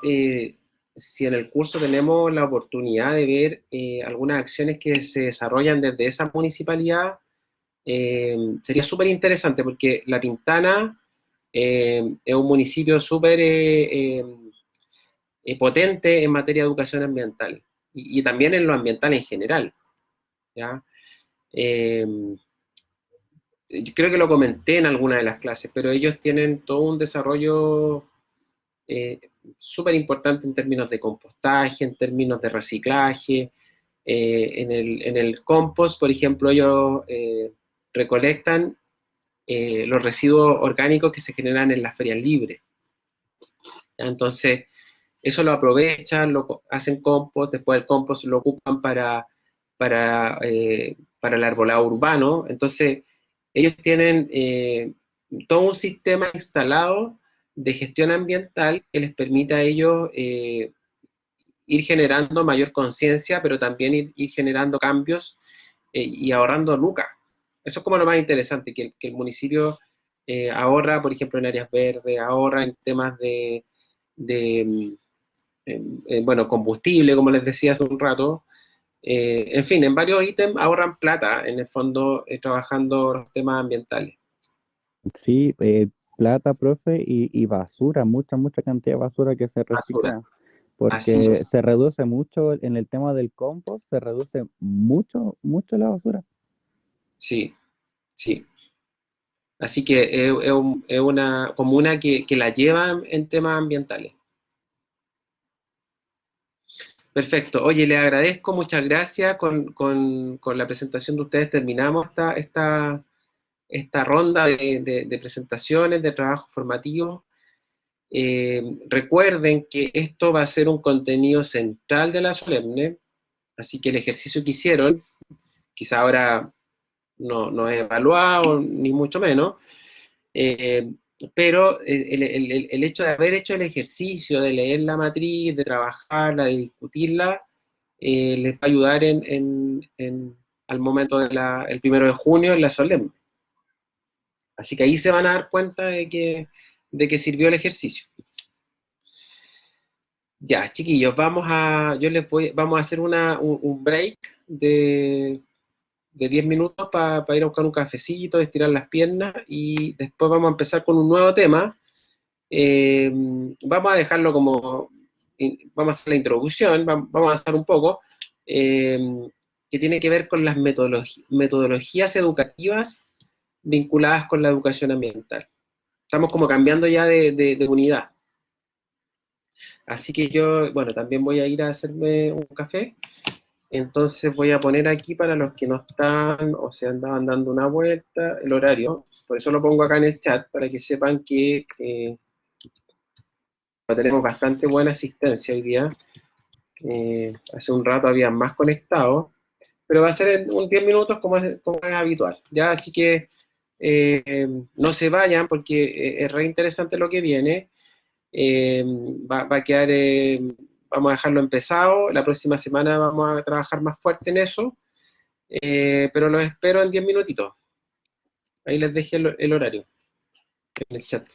[SPEAKER 1] si en el curso tenemos la oportunidad de ver algunas acciones que se desarrollan desde esa municipalidad, sería súper interesante porque La Pintana es un municipio súper potente en materia de educación ambiental y también en lo ambiental en general, ¿ya? Eh, yo creo que lo comenté en alguna de las clases, pero ellos tienen todo un desarrollo eh, súper importante en términos de compostaje, en términos de reciclaje. En el compost, por ejemplo, ellos recolectan los residuos orgánicos que se generan en las ferias libres. Entonces, eso lo aprovechan, hacen compost, después el compost lo ocupan para el arbolado urbano. Entonces, ellos tienen todo un sistema instalado de gestión ambiental que les permite a ellos ir generando mayor conciencia, pero también ir generando cambios y ahorrando lucas. Eso es como lo más interesante, que el municipio ahorra, por ejemplo, en áreas verdes, ahorra en temas de bueno, combustible, como les decía hace un rato. En fin, en varios ítems ahorran plata, en el fondo, trabajando los temas ambientales.
[SPEAKER 10] Sí, plata, profe, y basura, mucha cantidad de basura que se
[SPEAKER 1] Basura.
[SPEAKER 10] recicla,
[SPEAKER 1] Así
[SPEAKER 10] porque
[SPEAKER 1] es.
[SPEAKER 10] se reduce mucho en el tema del compost, se reduce mucho la basura.
[SPEAKER 1] Sí, sí. Así que es una comuna que la lleva en temas ambientales. Perfecto. Oye, le agradezco, muchas gracias. Con la presentación de ustedes terminamos esta ronda de presentaciones, de trabajo formativo. Recuerden que esto va a ser un contenido central de la solemne, así que el ejercicio que hicieron, quizá ahora no es evaluado, ni mucho menos, eh, pero el hecho de haber hecho el ejercicio, de leer la matriz, de trabajarla, de discutirla, les va a ayudar al momento el 1 de junio en la solemne. Así que ahí se van a dar cuenta de que sirvió el ejercicio. Ya, chiquillos, vamos a hacer un break de 10 minutos para ir a buscar un cafecito, estirar las piernas y después vamos a empezar con un nuevo tema. Vamos a dejarlo vamos a hacer la introducción, vamos a avanzar un poco, eh, que tiene que ver con las metodologías educativas vinculadas con la educación ambiental. Estamos como cambiando ya de unidad. Así que yo, bueno, también voy a ir a hacerme un café. Entonces voy a poner aquí para los que no están o se andaban dando una vuelta el horario. Por eso lo pongo acá en el chat para que sepan que tenemos bastante buena asistencia hoy día. Hace un rato había más conectados, pero va a ser en un 10 minutos como es habitual. Ya, así que no se vayan porque es re interesante lo que viene. Va a quedar, vamos a dejarlo empezado. La próxima semana vamos a trabajar más fuerte en eso, pero los espero en 10 minutitos. Ahí les dejé el horario en el chat.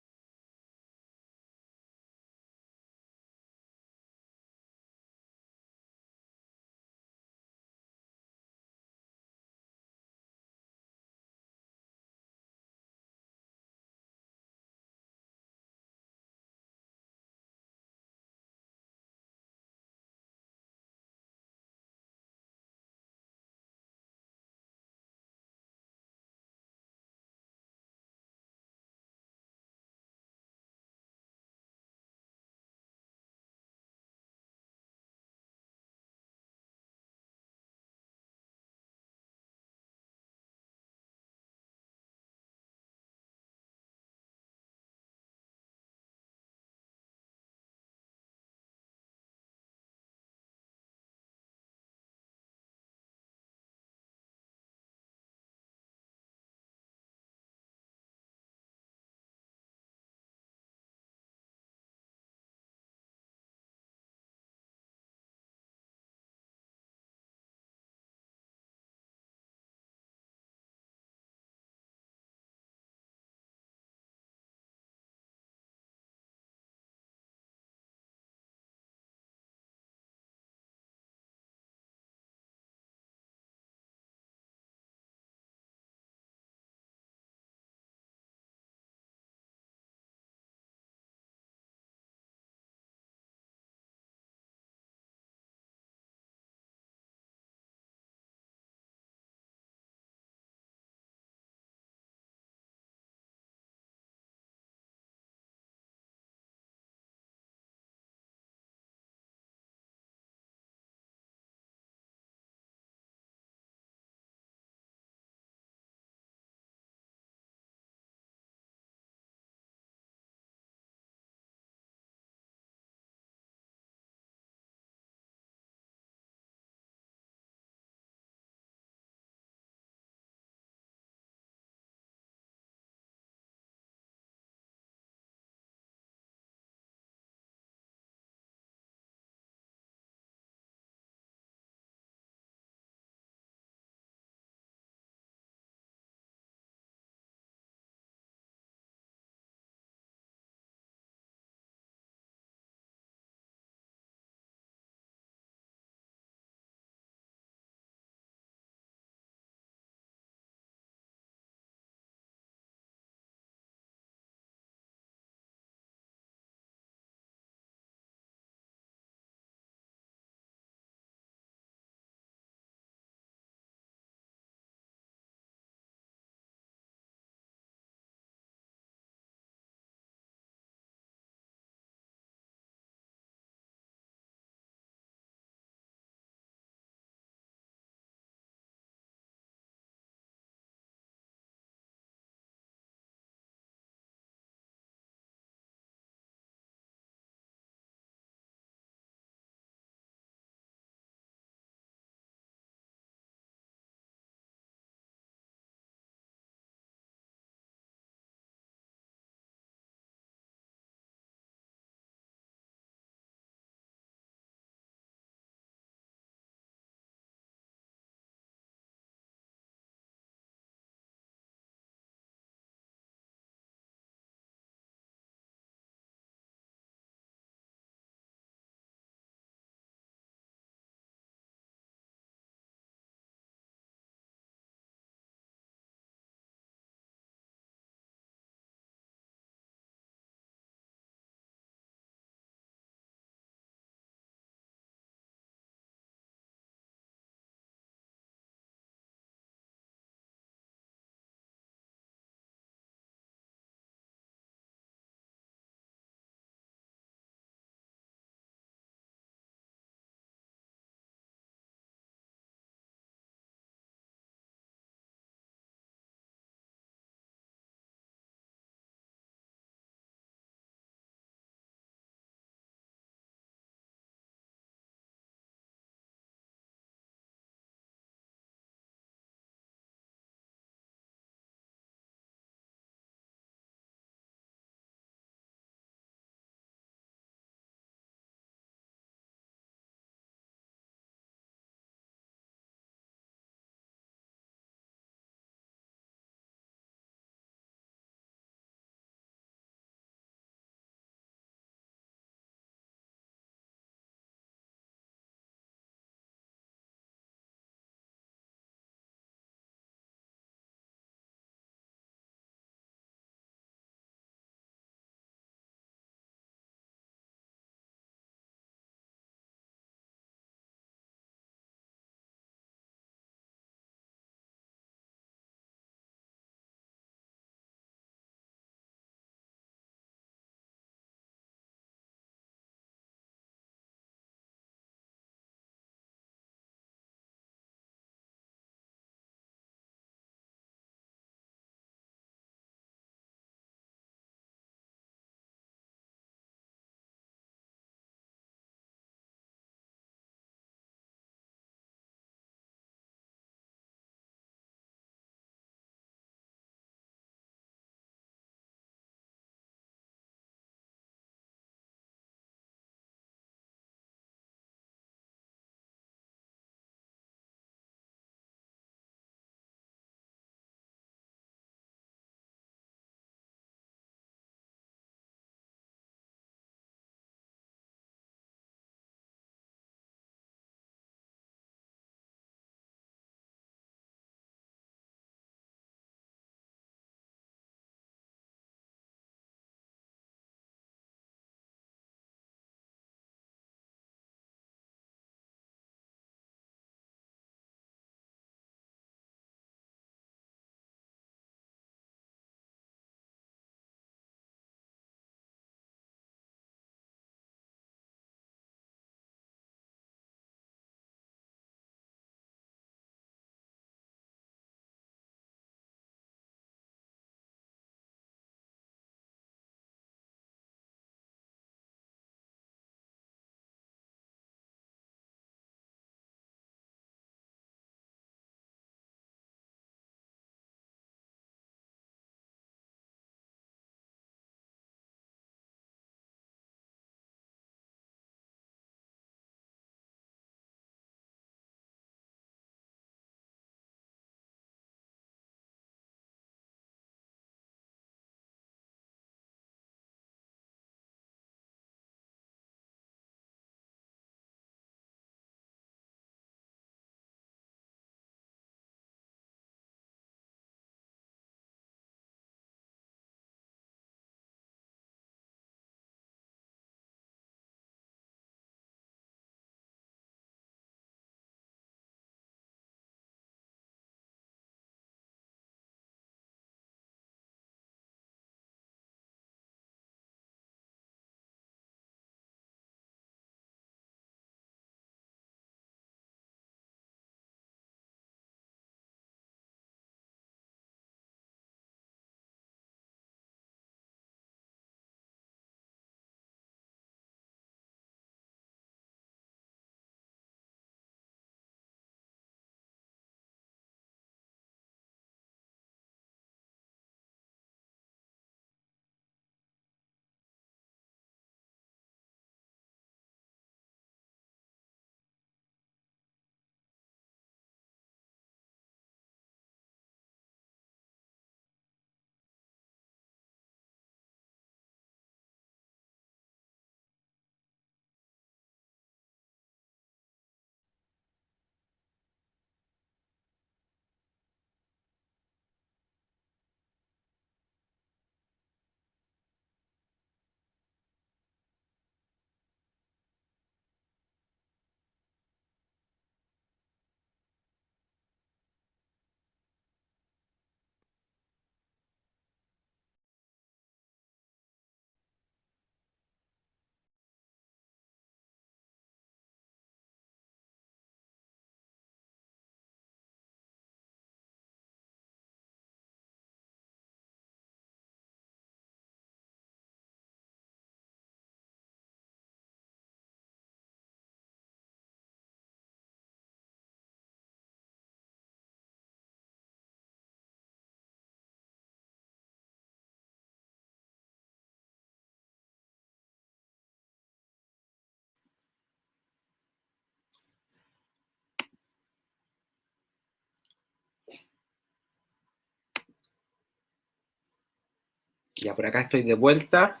[SPEAKER 1] Ya por acá estoy de vuelta.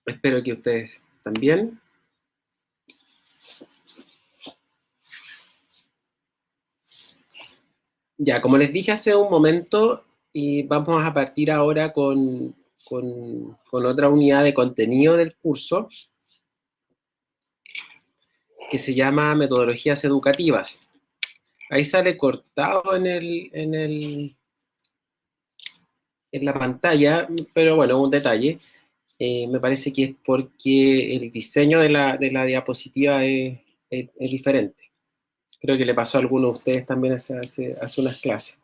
[SPEAKER 1] Espero que ustedes también. Ya, como les dije hace un momento, y vamos a partir ahora con otra unidad de contenido del curso, que se llama Metodologías Educativas. Ahí sale cortado en la pantalla, pero bueno, un detalle. Me parece que es porque el diseño de la diapositiva es diferente. Creo que le pasó a algunos de ustedes también hace unas clases.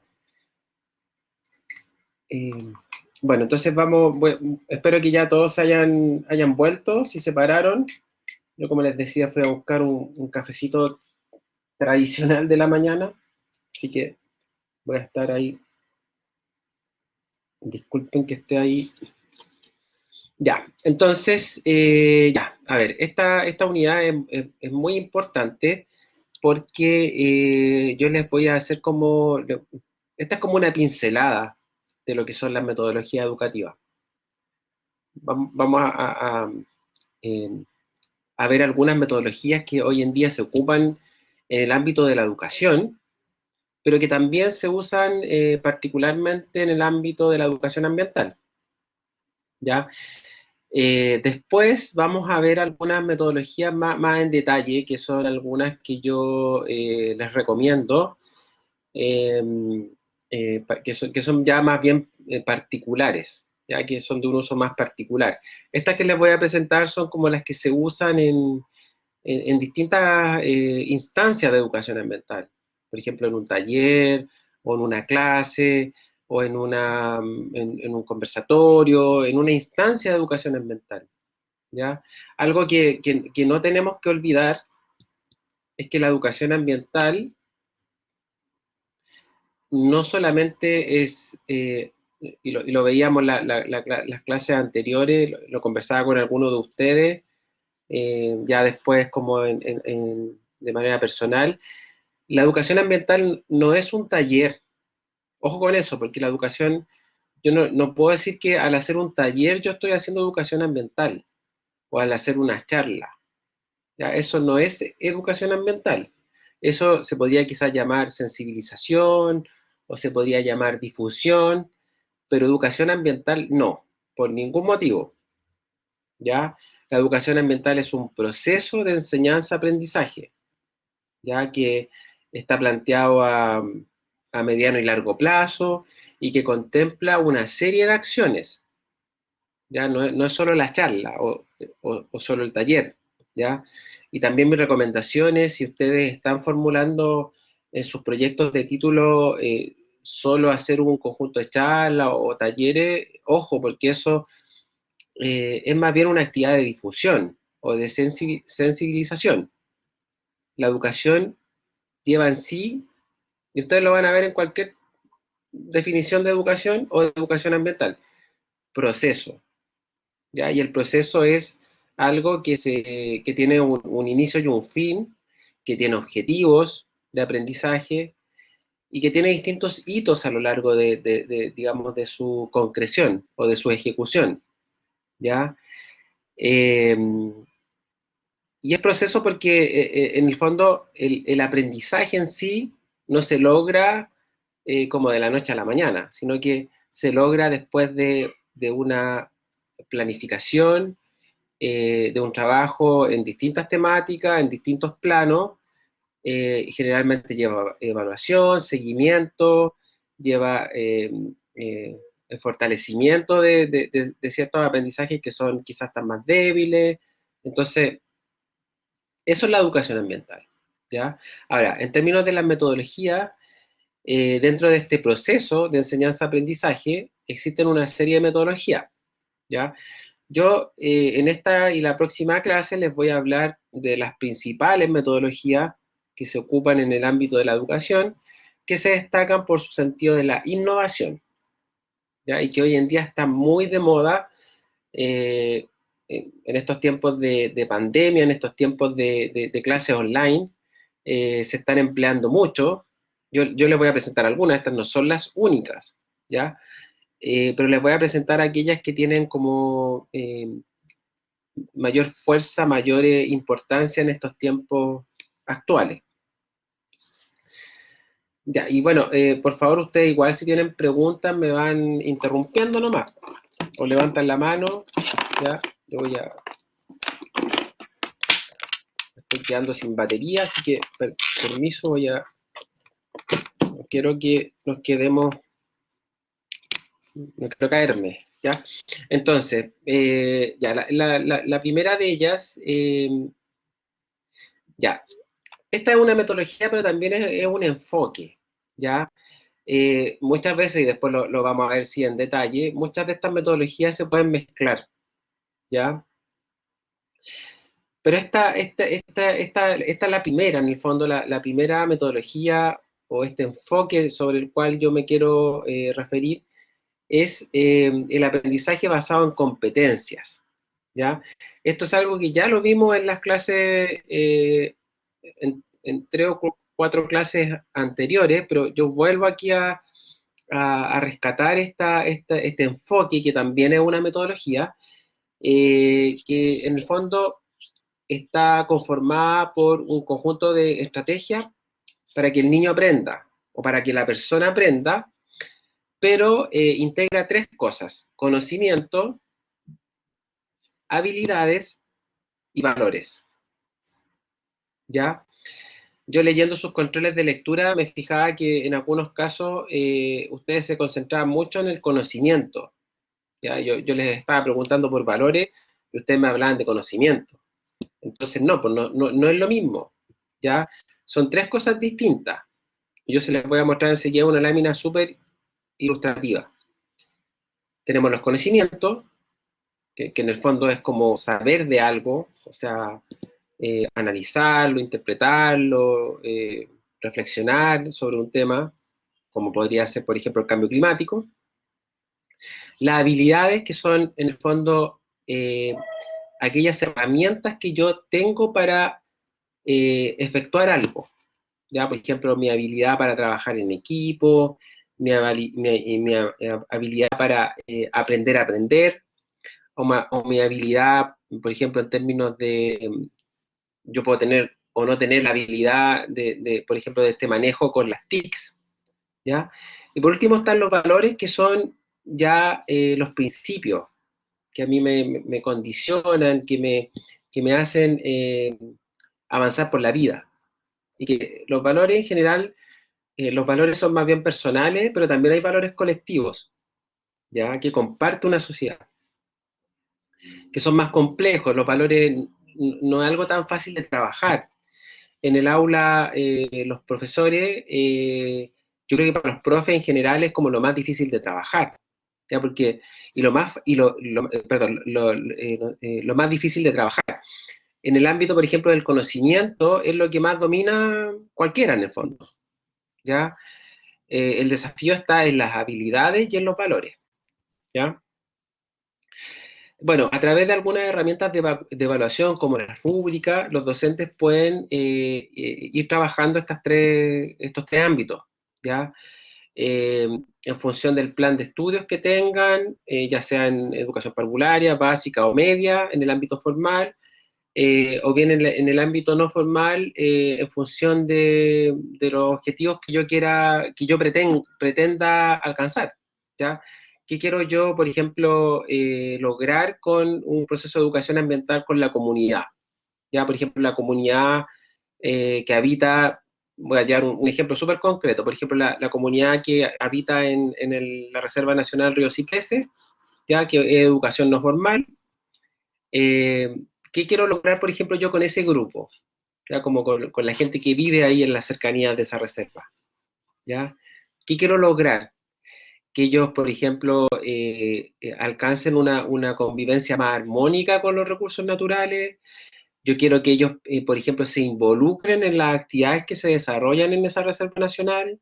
[SPEAKER 1] Bueno, entonces espero que ya todos hayan vuelto, si se pararon. Yo, como les decía, fui a buscar un cafecito tradicional de la mañana, así que voy a estar ahí. Disculpen que esté ahí. Ya, entonces, ya, a ver, esta unidad es muy importante porque yo les voy a hacer esta es como una pincelada de lo que son las metodologías educativas. Vamos eh, a ver algunas metodologías que hoy en día se ocupan en el ámbito de la educación, pero que también se usan particularmente en el ámbito de la educación ambiental, ¿ya? Después vamos a ver algunas metodologías más en detalle, que son algunas que yo les recomiendo, eh, que son ya más bien particulares, ya que son de un uso más particular. Estas que les voy a presentar son como las que se usan en distintas instancias de educación ambiental. Por ejemplo, en un taller, o en una clase, o en un conversatorio, en una instancia de educación ambiental, ¿ya? Algo que no tenemos que olvidar es que la educación ambiental no solamente es, y lo veíamos las clases anteriores, lo conversaba con algunos de ustedes, ya después como de manera personal, la educación ambiental no es un taller. Ojo con eso, porque la educación, yo no puedo decir que al hacer un taller yo estoy haciendo educación ambiental, o al hacer una charla. ¿Ya? Eso no es educación ambiental. Eso se podría quizás llamar sensibilización, o se podría llamar difusión, pero educación ambiental no, por ningún motivo. ¿Ya? La educación ambiental es un proceso de enseñanza-aprendizaje, ya que está planteado a mediano y largo plazo y que contempla una serie de acciones, ya no es solo la charla o solo el taller, ya. Y también mis recomendaciones, si ustedes están formulando en sus proyectos de título solo hacer un conjunto de charlas o talleres, ojo, porque eso es más bien una actividad de difusión o de sensibilización. La educación lleva en sí, y ustedes lo van a ver en cualquier definición de educación o de educación ambiental, proceso, ¿ya? Y el proceso es algo que tiene un inicio y un fin, que tiene objetivos de aprendizaje y que tiene distintos hitos a lo largo digamos, de su concreción o de su ejecución, ¿ya? Eh, y es proceso porque en el fondo el aprendizaje en sí no se logra como de la noche a la mañana, sino que se logra después de una planificación, de un trabajo en distintas temáticas, en distintos planos, generalmente lleva evaluación, seguimiento, lleva el fortalecimiento de ciertos aprendizajes que son quizás tan más débiles. Entonces, eso es la educación ambiental, ¿ya? Ahora, en términos de la metodología, dentro de este proceso de enseñanza-aprendizaje existen una serie de metodologías, ¿ya? Yo en esta y la próxima clase les voy a hablar de las principales metodologías que se ocupan en el ámbito de la educación, que se destacan por su sentido de la innovación, ¿ya? Y que hoy en día está muy de moda en estos tiempos de pandemia, en estos tiempos de clases online, se están empleando mucho. Yo les voy a presentar algunas, estas no son las únicas, ¿ya? Pero les voy a presentar aquellas que tienen como mayor fuerza, mayor importancia en estos tiempos actuales. Ya, y bueno, por favor ustedes igual si tienen preguntas me van interrumpiendo nomás, o levantan la mano, ya, yo voy a... Estoy quedando sin batería, así que permiso, voy a... No quiero que nos quedemos... No quiero caerme, ¿ya? Entonces, ya, la primera de ellas, ya, esta es una metodología, pero también es un enfoque, ¿ya? Muchas veces, y después lo vamos a ver si en detalle, muchas de estas metodologías se pueden mezclar, ¿ya? Pero esta es la primera, en el fondo, la primera metodología o este enfoque sobre el cual yo me quiero referir es el aprendizaje basado en competencias, ¿ya? Esto es algo que ya lo vimos en las clases, en 3 o 4 clases anteriores, pero yo vuelvo aquí a rescatar este enfoque, que también es una metodología, que en el fondo está conformada por un conjunto de estrategias para que el niño aprenda o para que la persona aprenda, pero integra 3 cosas: conocimiento, habilidades y valores, ¿ya? Yo leyendo sus controles de lectura me fijaba que en algunos casos ustedes se concentraban mucho en el conocimiento, ¿ya? Yo les estaba preguntando por valores y ustedes me hablaban de conocimiento. Entonces no, pues no es lo mismo, ¿ya? Son 3 cosas distintas. Yo se les voy a mostrar enseguida una lámina súper ilustrativa. Tenemos los conocimientos, que en el fondo es como saber de algo, o sea, analizarlo, interpretarlo, reflexionar sobre un tema, como podría ser, por ejemplo, el cambio climático. Las habilidades, que son, en el fondo, aquellas herramientas que yo tengo para efectuar algo. ¿Ya? Por ejemplo, mi habilidad para trabajar en equipo, mi habilidad para aprender a aprender, o mi habilidad, por ejemplo, en términos de, yo puedo tener o no tener la habilidad por ejemplo, de este manejo con las TICs, ¿ya? Y por último están los valores, que son ya los principios, que a mí me condicionan, que me hacen avanzar por la vida. Y que los valores en general, los valores son más bien personales, pero también hay valores colectivos, ¿ya? Que comparte una sociedad, que son más complejos. Los valores no es algo tan fácil de trabajar. En el aula, los profesores, yo creo que para los profes en general es como lo más difícil de trabajar, ¿ya? Porque, lo más difícil de trabajar. En el ámbito, por ejemplo, del conocimiento, es lo que más domina cualquiera en el fondo, ¿ya? El desafío está en las habilidades y en los valores, ¿ya? Bueno, a través de algunas herramientas de evaluación como la rúbrica, los docentes pueden ir trabajando estos tres ámbitos, ¿ya? En función del plan de estudios que tengan, ya sea en educación parvularia, básica o media, en el ámbito formal, o bien en el ámbito no formal, en función de los objetivos que yo pretenda alcanzar, ¿ya? ¿Qué quiero yo, por ejemplo, lograr con un proceso de educación ambiental con la comunidad? Ya, por ejemplo, la comunidad que habita, voy a llevar un ejemplo súper concreto, por ejemplo, la comunidad que habita en la Reserva Nacional Río Ciprese, ya, que es educación no formal. ¿Qué quiero lograr, por ejemplo, yo con ese grupo? ¿Ya? Como con la gente que vive ahí en las cercanías de esa reserva, ¿ya? ¿Qué quiero lograr? Que ellos, por ejemplo, alcancen una convivencia más armónica con los recursos naturales. Yo quiero que ellos, por ejemplo, se involucren en las actividades que se desarrollan en esa reserva nacional.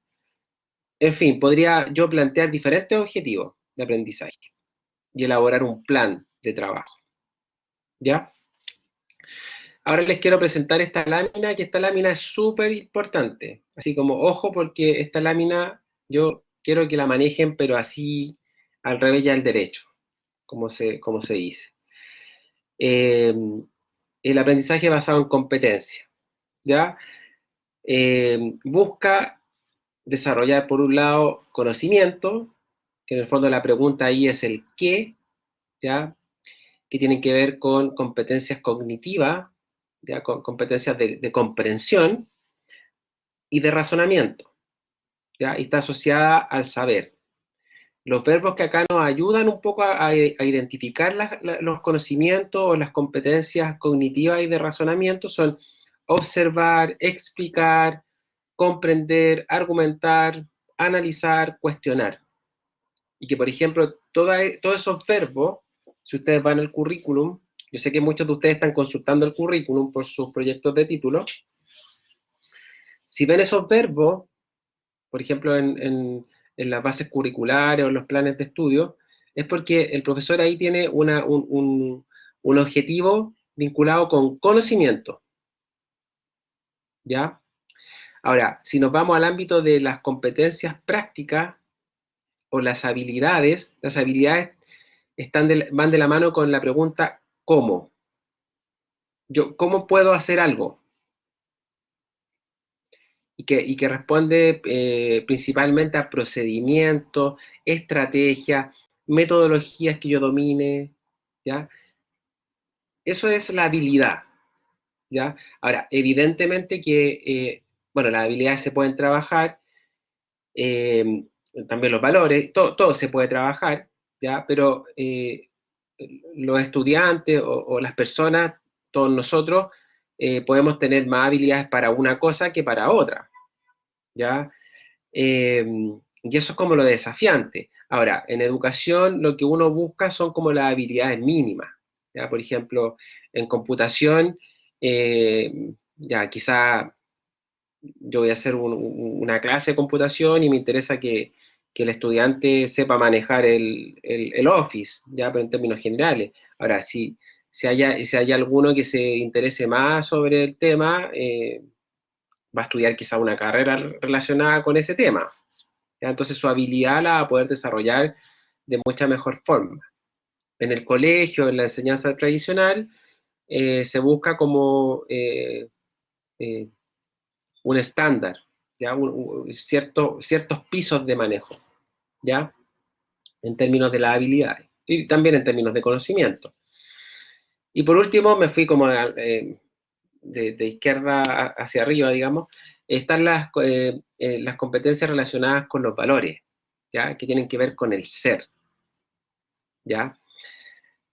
[SPEAKER 1] En fin, podría yo plantear diferentes objetivos, de aprendizaje y elaborar un plan de trabajo. ¿Ya? Ahora les quiero presentar esta lámina, que esta lámina es súper importante. Así como, ojo, porque esta lámina yo quiero que la manejen, pero así al revés y al derecho, como se dice. El aprendizaje basado en competencia, ¿ya? Busca desarrollar, por un lado, conocimiento, que en el fondo la pregunta ahí es el qué, ¿ya? Que tienen que ver con competencias cognitivas, ¿ya? Con competencias de comprensión y de razonamiento, ¿ya? Y está asociada al saber. Los verbos que acá nos ayudan un poco a identificar los conocimientos o las competencias cognitivas y de razonamiento son observar, explicar, comprender, argumentar, analizar, cuestionar. Y que, por ejemplo, todos esos verbos, si ustedes van al currículum, yo sé que muchos de ustedes están consultando el currículum por sus proyectos de título, si ven esos verbos, por ejemplo, en las bases curriculares o en los planes de estudio, es porque el profesor ahí tiene un objetivo vinculado con conocimiento, ¿ya? Ahora, si nos vamos al ámbito de las competencias prácticas o las habilidades van de la mano con la pregunta ¿cómo? ¿Cómo puedo hacer algo? Y que responde principalmente a procedimientos, estrategias, metodologías que yo domine, ¿ya? Eso es la habilidad, ¿ya? Ahora, evidentemente que, bueno, las habilidades se pueden trabajar, eh, también los valores, todo se puede trabajar, ¿ya? Pero los estudiantes o las personas, todos nosotros, podemos tener más habilidades para una cosa que para otra, ¿ya? Y eso es como lo desafiante. Ahora, en educación lo que uno busca son como las habilidades mínimas, ¿ya? Por ejemplo, en computación, ya quizá yo voy a hacer una clase de computación y me interesa que el estudiante sepa manejar el Office, ya, pero en términos generales. Ahora, si hay alguno que se interese más sobre el tema, va a estudiar quizá una carrera relacionada con ese tema, ¿ya? Entonces su habilidad la va a poder desarrollar de mucha mejor forma. En el colegio, en la enseñanza tradicional, se busca como un estándar, ¿ya? Ciertos pisos de manejo, ¿ya? En términos de las habilidades y también en términos de conocimiento. Y por último, me fui como de izquierda hacia arriba, digamos, están las competencias relacionadas con los valores, ¿ya? Que tienen que ver con el ser, ¿ya?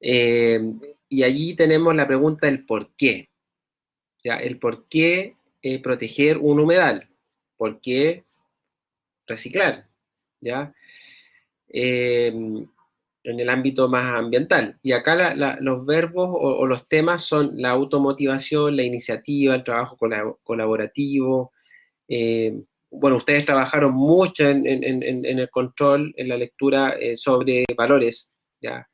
[SPEAKER 1] Y allí tenemos la pregunta del por qué, ¿ya? El por qué proteger un humedal, por qué reciclar, ¿ya? En el ámbito más ambiental. Y acá los verbos o los temas son la automotivación, la iniciativa, el trabajo colaborativo. Bueno, ustedes trabajaron mucho en el control, en la lectura sobre valores, ¿ya?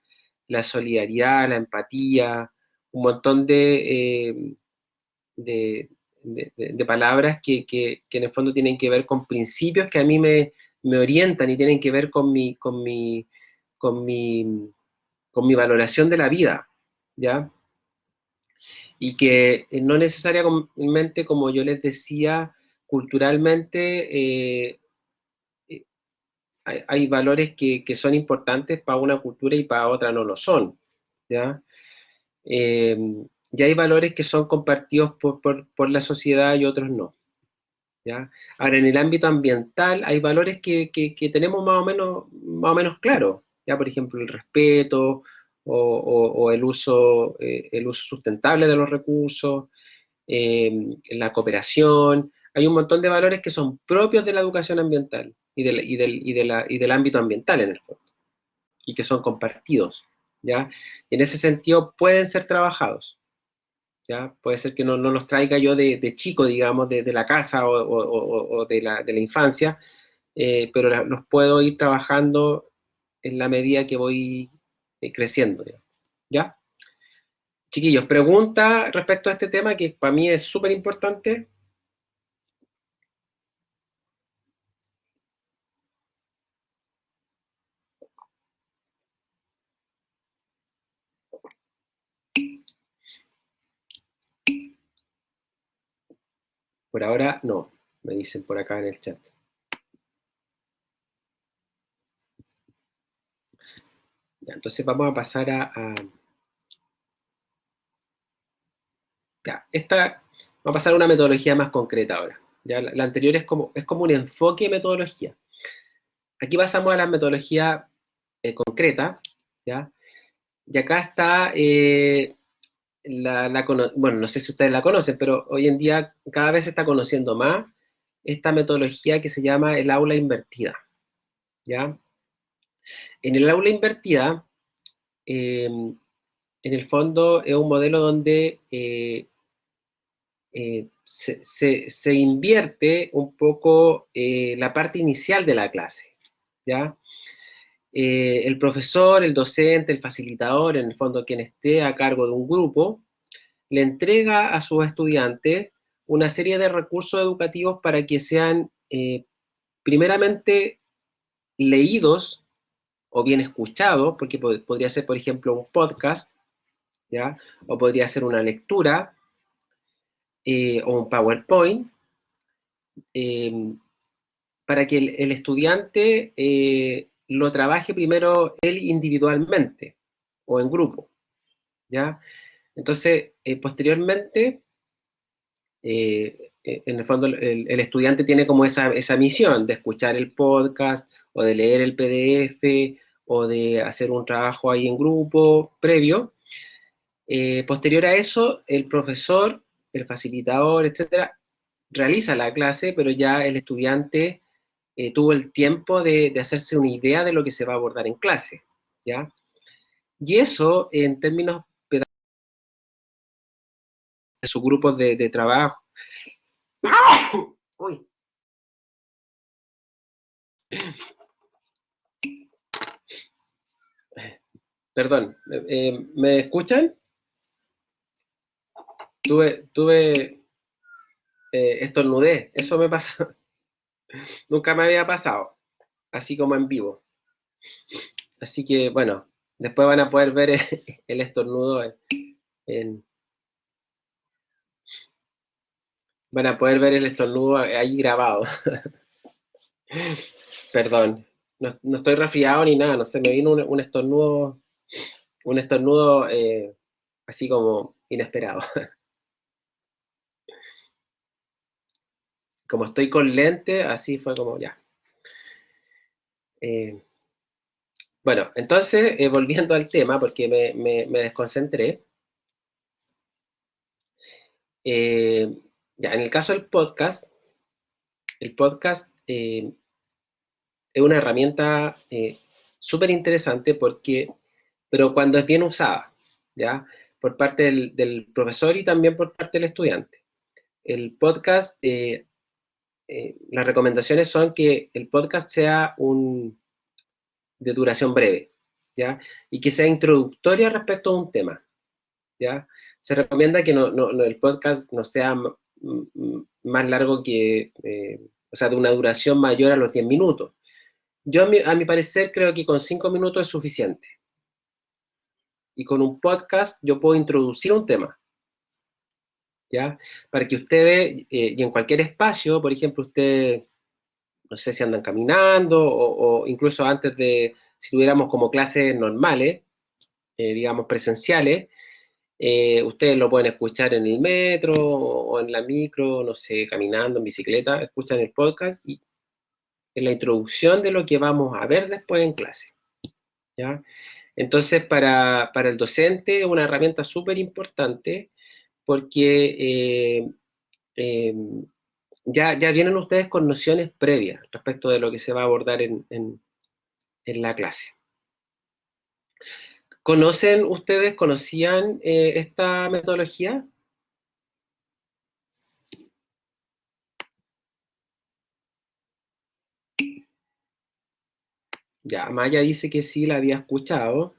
[SPEAKER 1] La solidaridad, la empatía, un montón de palabras que en el fondo tienen que ver con principios que a mí me orientan y tienen que ver con mi valoración de la vida, ¿ya? Y que no necesariamente, como yo les decía, culturalmente hay valores que son importantes para una cultura y para otra no lo son, ¿ya? Eh, y hay valores que son compartidos por la sociedad y otros no, ¿ya? Ahora, en el ámbito ambiental hay valores que tenemos más o menos claros, ¿ya? Por ejemplo, el respeto o el uso sustentable de los recursos, la cooperación. Hay un montón de valores que son propios de la educación ambiental y del ámbito ambiental en el fondo, y que son compartidos, ¿ya? Y en ese sentido pueden ser trabajados, ¿ya? Puede ser que no los traiga yo de chico, digamos, de la casa o de la infancia, pero los puedo ir trabajando en la medida que voy creciendo, digamos. ¿Ya? Chiquillos, pregunta respecto a este tema que para mí es súper importante. Por ahora no, me dicen por acá en el chat. Ya, entonces vamos a pasar ya, va a pasar a una metodología más concreta ahora. Ya, la anterior es como un enfoque de metodología. Aquí pasamos a la metodología concreta, ¿ya? Y acá está, bueno, no sé si ustedes la conocen, pero hoy en día cada vez se está conociendo más esta metodología que se llama el aula invertida, ¿ya? En el aula invertida, en el fondo es un modelo donde se invierte un poco la parte inicial de la clase, ¿ya? El profesor, el docente, el facilitador, en el fondo quien esté a cargo de un grupo, le entrega a sus estudiantes una serie de recursos educativos para que sean primeramente leídos o bien escuchados, porque podría ser, por ejemplo, un podcast, ¿ya? O podría ser una lectura o un PowerPoint, eh, para que el estudiante lo trabaje primero él individualmente o en grupo, ¿ya? Entonces, posteriormente, en el fondo, el estudiante tiene como esa misión de escuchar el podcast o de leer el PDF o de hacer un trabajo ahí en grupo previo. Posterior a eso, el profesor, el facilitador, etcétera, realiza la clase, pero ya el estudiante tuvo el tiempo de hacerse una idea de lo que se va a abordar en clase, ¿ya? Y eso, en términos de sus grupos de trabajo. Uy. Perdón, ¿me escuchan? Estornudé, eso me pasó, nunca me había pasado, así como en vivo. Así que, bueno, después van a poder ver el estornudo en- van a poder ver el estornudo ahí grabado. Perdón, no estoy resfriado ni nada, no sé, me vino un estornudo así como inesperado. Como estoy con lente, así fue como ya. Eh, bueno, entonces, volviendo al tema, porque me desconcentré, ya, en el caso del podcast, el podcast es una herramienta súper interesante pero cuando es bien usada, ¿ya? Por parte del profesor y también por parte del estudiante. El podcast, las recomendaciones son que el podcast sea de duración breve, ¿ya? Y que sea introductoria respecto a un tema, ¿ya? Se recomienda que el podcast no sea más largo o sea, de una duración mayor a los 10 minutos. Yo, a mi parecer, creo que con 5 minutos es suficiente. Y con un podcast yo puedo introducir un tema, ¿ya? Para que ustedes, y en cualquier espacio, por ejemplo, ustedes, no sé si andan caminando o incluso antes si tuviéramos como clases normales, digamos presenciales, ustedes lo pueden escuchar en el metro o en la micro, no sé, caminando, en bicicleta, escuchan el podcast y es la introducción de lo que vamos a ver después en clase, ¿ya? Entonces, para el docente es una herramienta súper importante porque eh, ya vienen ustedes con nociones previas respecto de lo que se va a abordar en la clase. ¿Conocían esta metodología? Ya, Maya dice que sí la había escuchado.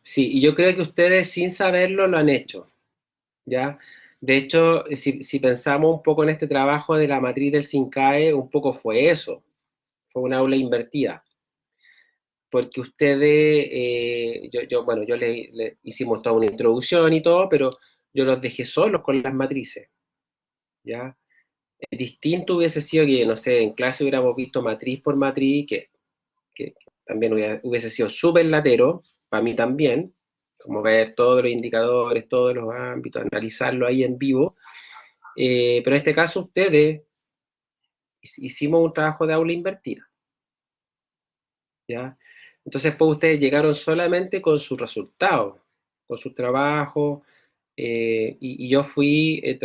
[SPEAKER 1] Sí, y yo creo que ustedes sin saberlo lo han hecho, ¿ya? De hecho, si pensamos un poco en este trabajo de la matriz del SINCAE, un poco fue eso, fue una aula invertida, porque ustedes, bueno, yo le hicimos toda una introducción y todo, pero yo los dejé solos con las matrices, ¿ya? Distinto hubiese sido que, no sé, en clase hubiéramos visto matriz por matriz, que también hubiese sido súper latero, para mí también, como ver todos los indicadores, todos los ámbitos, analizarlo ahí en vivo. Pero en este caso ustedes hicimos un trabajo de aula invertida, ¿ya? Entonces pues ustedes llegaron solamente con sus resultados, con sus trabajos, y yo fui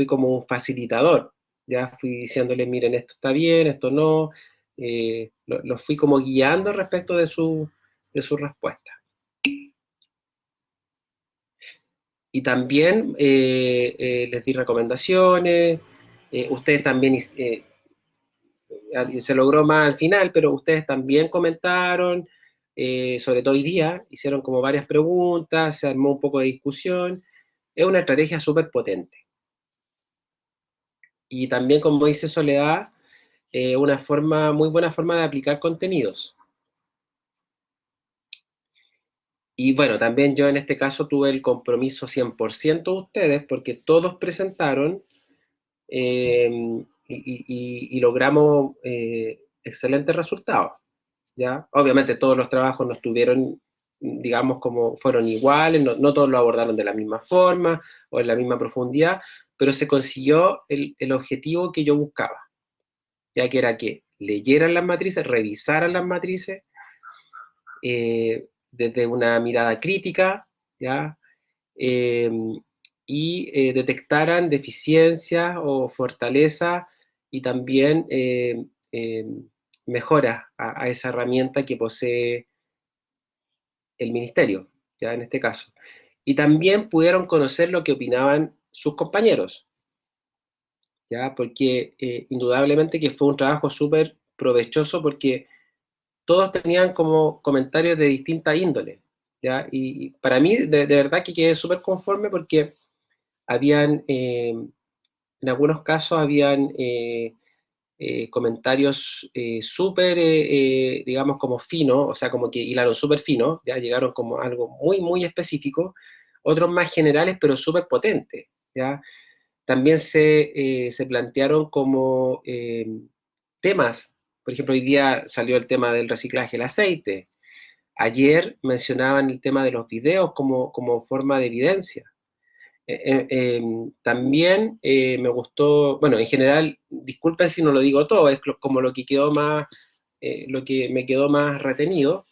[SPEAKER 1] como un facilitador, ya fui diciéndoles, miren, esto está bien, esto no, los fui como guiando respecto de su respuesta. Y también les di recomendaciones, ustedes también, se logró más al final, pero ustedes también comentaron, sobre todo hoy día, hicieron como varias preguntas, se armó un poco de discusión, es una estrategia súper potente. Y también, como dice Soledad, una muy buena forma de aplicar contenidos. Y bueno, también yo en este caso tuve el compromiso 100% de ustedes, porque todos presentaron, eh, y logramos excelentes resultados, ¿ya? Obviamente todos los trabajos no estuvieron, digamos, como fueron iguales, no todos lo abordaron de la misma forma o en la misma profundidad, pero se consiguió el objetivo que yo buscaba, ya que era que leyeran las matrices, revisaran las matrices, desde una mirada crítica, ¿ya? Eh, y detectaran deficiencias o fortalezas y también mejoras a esa herramienta que posee el ministerio, ya en este caso. Y también pudieron conocer lo que opinaban sus compañeros, ya, porque indudablemente que fue un trabajo súper provechoso porque todos tenían como comentarios de distinta índole, ¿ya? Y para mí, de verdad que quedé súper conforme porque habían, en algunos casos, habían comentarios súper, digamos, como finos, o sea, como que hilaron súper fino, ya llegaron como a algo muy, muy específico, otros más generales, pero súper potentes, ¿ya? También se plantearon como temas. Por ejemplo, hoy día salió el tema del reciclaje del aceite. Ayer mencionaban el tema de los videos como forma de evidencia. También me gustó, bueno, en general, disculpen si no lo digo todo, es como lo que quedó más, lo que me quedó más retenido.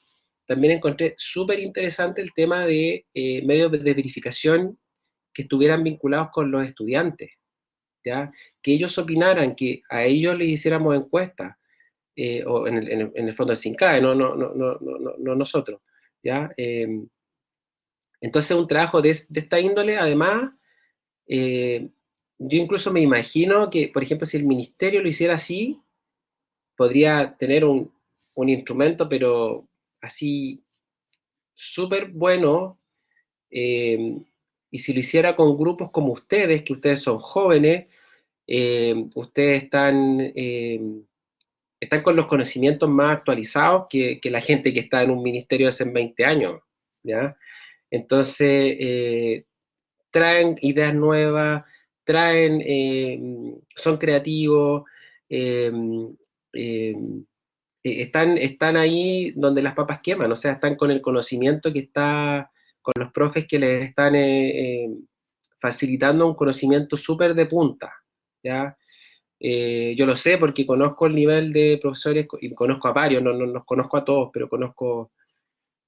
[SPEAKER 1] También encontré súper interesante el tema de medios de verificación que estuvieran vinculados con los estudiantes, ¿ya? Que ellos opinaran, que a ellos les hiciéramos encuestas, o en el fondo del SINCAE, no nosotros, ¿ya? Entonces un trabajo de esta índole, además, eh, yo incluso me imagino que, por ejemplo, si el ministerio lo hiciera así, podría tener un instrumento, pero así súper bueno, eh, y si lo hiciera con grupos como ustedes, que ustedes son jóvenes, ustedes están con los conocimientos más actualizados que la gente que está en un ministerio hace 20 años, ¿ya? Entonces, traen ideas nuevas, son creativos, eh, eh, están ahí donde las papas queman, o sea, están con el conocimiento que está, con los profes que les están facilitando un conocimiento súper de punta, ¿ya? Yo lo sé porque conozco el nivel de profesores y conozco a varios, no los conozco a todos, pero conozco,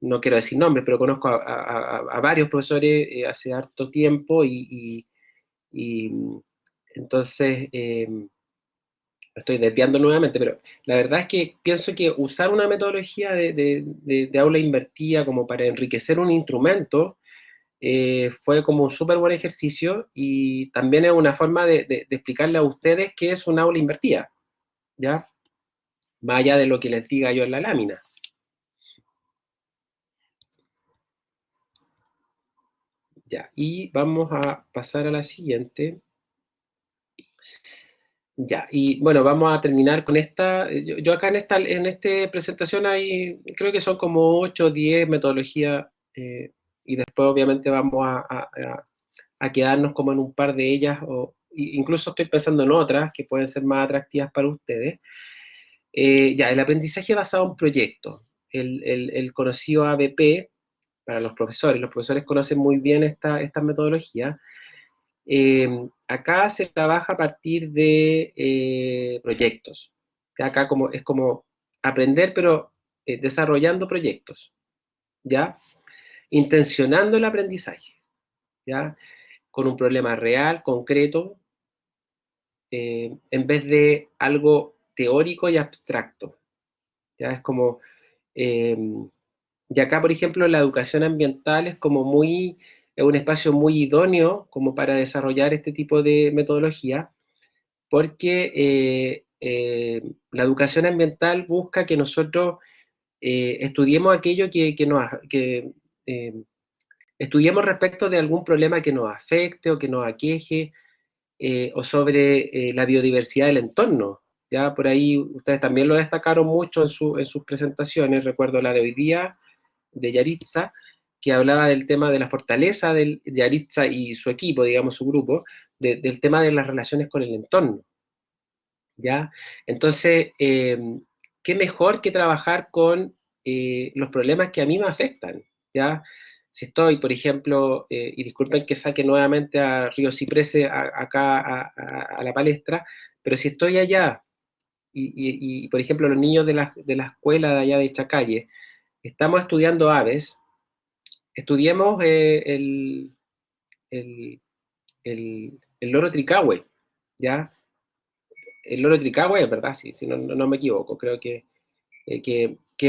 [SPEAKER 1] no quiero decir nombres, pero conozco a varios profesores hace harto tiempo y entonces estoy desviando nuevamente, pero la verdad es que pienso que usar una metodología de aula invertida como para enriquecer un instrumento fue como un súper buen ejercicio y también es una forma de explicarle a ustedes qué es un aula invertida, ¿ya? Más allá de lo que les diga yo en la lámina. Ya, y vamos a pasar a la siguiente. Ya, y bueno, vamos a terminar con esta. Yo acá en esta presentación hay, creo que son como 8 o 10 metodologías, y después obviamente vamos a quedarnos como en un par de ellas, o incluso estoy pensando en otras que pueden ser más atractivas para ustedes. Ya, el aprendizaje basado en proyectos, el conocido ABP para los profesores conocen muy bien esta metodología. Acá se trabaja a partir de proyectos. Acá es como aprender, pero desarrollando proyectos, ¿ya? Intencionando el aprendizaje, ¿ya? Con un problema real, concreto, en vez de algo teórico y abstracto, ¿ya? Es como, eh, y acá, por ejemplo, la educación ambiental es como es un espacio muy idóneo como para desarrollar este tipo de metodología, porque la educación ambiental busca que nosotros estudiemos aquello que estudiemos respecto de algún problema que nos afecte o que nos aqueje, o sobre la biodiversidad del entorno. Ya por ahí ustedes también lo destacaron mucho en sus presentaciones, recuerdo la de hoy día de Yaritza, que hablaba del tema de la fortaleza de Yaritza y su equipo, digamos su grupo, del tema de las relaciones con el entorno. ¿Ya? Entonces, qué mejor que trabajar con los problemas que a mí me afectan, ¿ya? Si estoy, por ejemplo, y disculpen que saque nuevamente a Río Ciprese acá a la palestra, pero si estoy allá por ejemplo, los niños de la escuela de allá de Chacalle, estamos estudiando aves, estudiemos el, el loro tricahue, ¿ya? El loro tricahue, es verdad, sí, si no me equivoco, creo que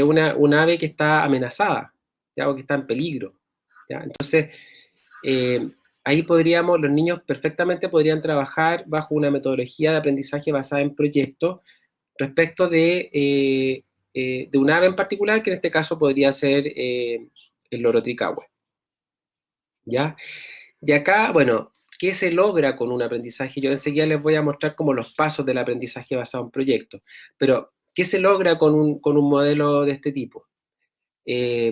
[SPEAKER 1] un ave que está amenazada, ¿ya? O que está en peligro, ¿ya? Entonces, eh, ahí los niños perfectamente podrían trabajar bajo una metodología de aprendizaje basada en proyectos respecto de un ave en particular, que en este caso podría ser el loro tricahue, ¿ya? Y acá, bueno, ¿qué se logra con un aprendizaje? Yo enseguida les voy a mostrar como los pasos del aprendizaje basado en proyectos, pero ¿qué se logra con un modelo de este tipo? Eh,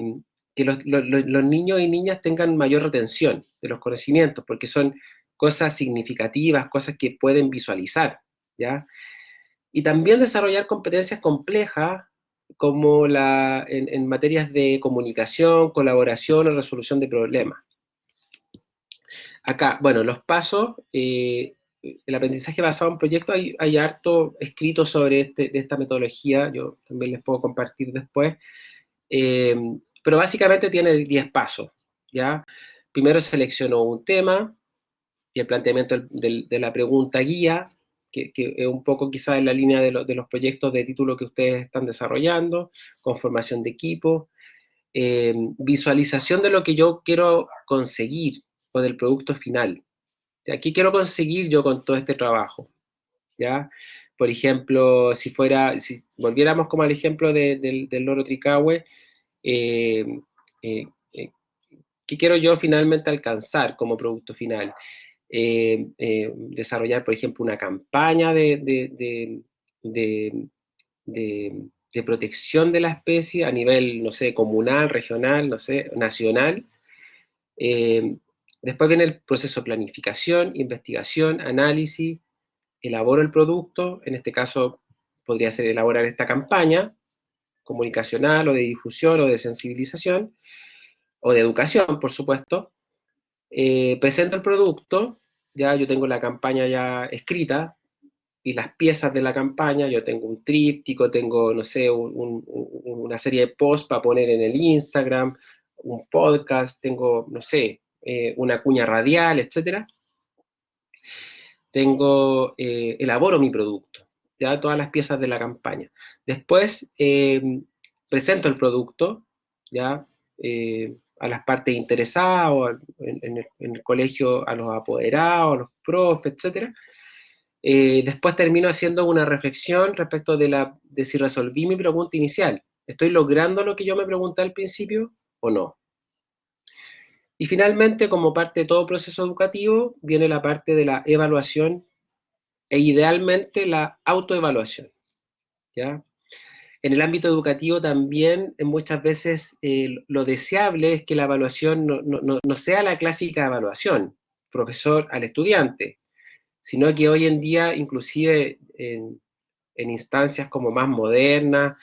[SPEAKER 1] que los niños y niñas tengan mayor retención de los conocimientos, porque son cosas significativas, cosas que pueden visualizar, ¿ya? Y también desarrollar competencias complejas como en materias de comunicación, colaboración o resolución de problemas. Acá, bueno, los pasos, el aprendizaje basado en proyectos, hay harto escrito sobre de esta metodología, yo también les puedo compartir después, eh, pero básicamente tiene 10 pasos, ¿ya? Primero selecciono un tema y el planteamiento de la pregunta guía, que es un poco quizás en la línea de los proyectos de título que ustedes están desarrollando, conformación de equipo, visualización de lo que yo quiero conseguir o del producto final. ¿Ya? ¿Qué quiero conseguir yo con todo este trabajo? ¿Ya? Por ejemplo, si volviéramos como al ejemplo del loro tricahue, eh, eh, eh, ¿qué quiero yo finalmente alcanzar como producto final? Desarrollar, por ejemplo, una campaña de, de protección de la especie a nivel, no sé, comunal, regional, no sé, nacional. Eh, Después viene el proceso de planificación, investigación, análisis, elaboro el producto, en este caso podría ser elaborar esta campaña comunicacional o de difusión o de sensibilización o de educación, por supuesto. Presento el producto, ya yo tengo la campaña ya escrita y las piezas de la campaña, yo tengo un tríptico, tengo, no sé, una serie de posts para poner en el Instagram, un podcast, tengo, no sé, una cuña radial, etcétera. Elaboro mi producto, ya todas las piezas de la campaña. Después presento el producto, ya a las partes interesadas, o en el colegio a los apoderados, a los profes, etc. Después termino haciendo una reflexión respecto de si resolví mi pregunta inicial. ¿Estoy logrando lo que yo me pregunté al principio o no? Y finalmente, como parte de todo proceso educativo, viene la parte de la evaluación e idealmente la autoevaluación, ¿ya? En el ámbito educativo también muchas veces lo deseable es que la evaluación no sea la clásica evaluación, profesor al estudiante, sino que hoy en día, inclusive en instancias como más modernas,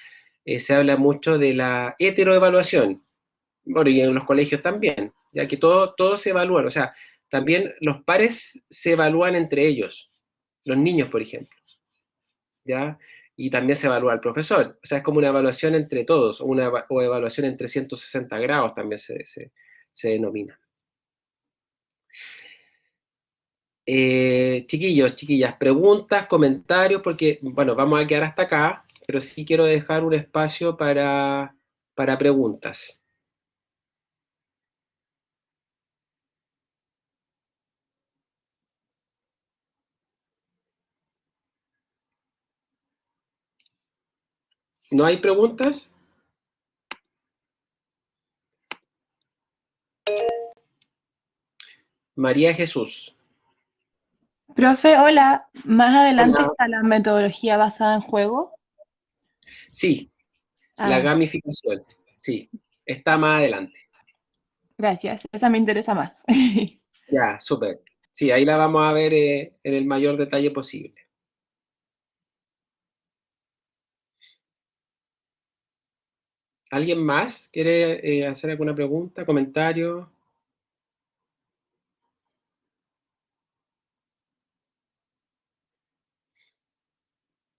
[SPEAKER 1] se habla mucho de la heteroevaluación, bueno, y en los colegios también, ya que todos se evalúan, o sea, también los pares se evalúan entre ellos, los niños, por ejemplo, ¿ya? Y también se evalúa al profesor, o sea, es como una evaluación entre todos, o evaluación en 360 grados también se denomina. Chiquillos, chiquillas, preguntas, comentarios, porque, bueno, vamos a quedar hasta acá, pero sí quiero dejar un espacio para preguntas. ¿No hay preguntas? María Jesús.
[SPEAKER 11] Profe, hola. Más adelante
[SPEAKER 1] Hola.
[SPEAKER 11] está la metodología basada en juego.
[SPEAKER 1] Sí, la
[SPEAKER 11] Ah,
[SPEAKER 1] gamificación, sí, está más adelante.
[SPEAKER 11] gracias. Esa me interesa más.
[SPEAKER 1] Ya, súper. Sí, ahí la vamos a ver en el mayor detalle posible. ¿Alguien más quiere hacer alguna pregunta, comentario?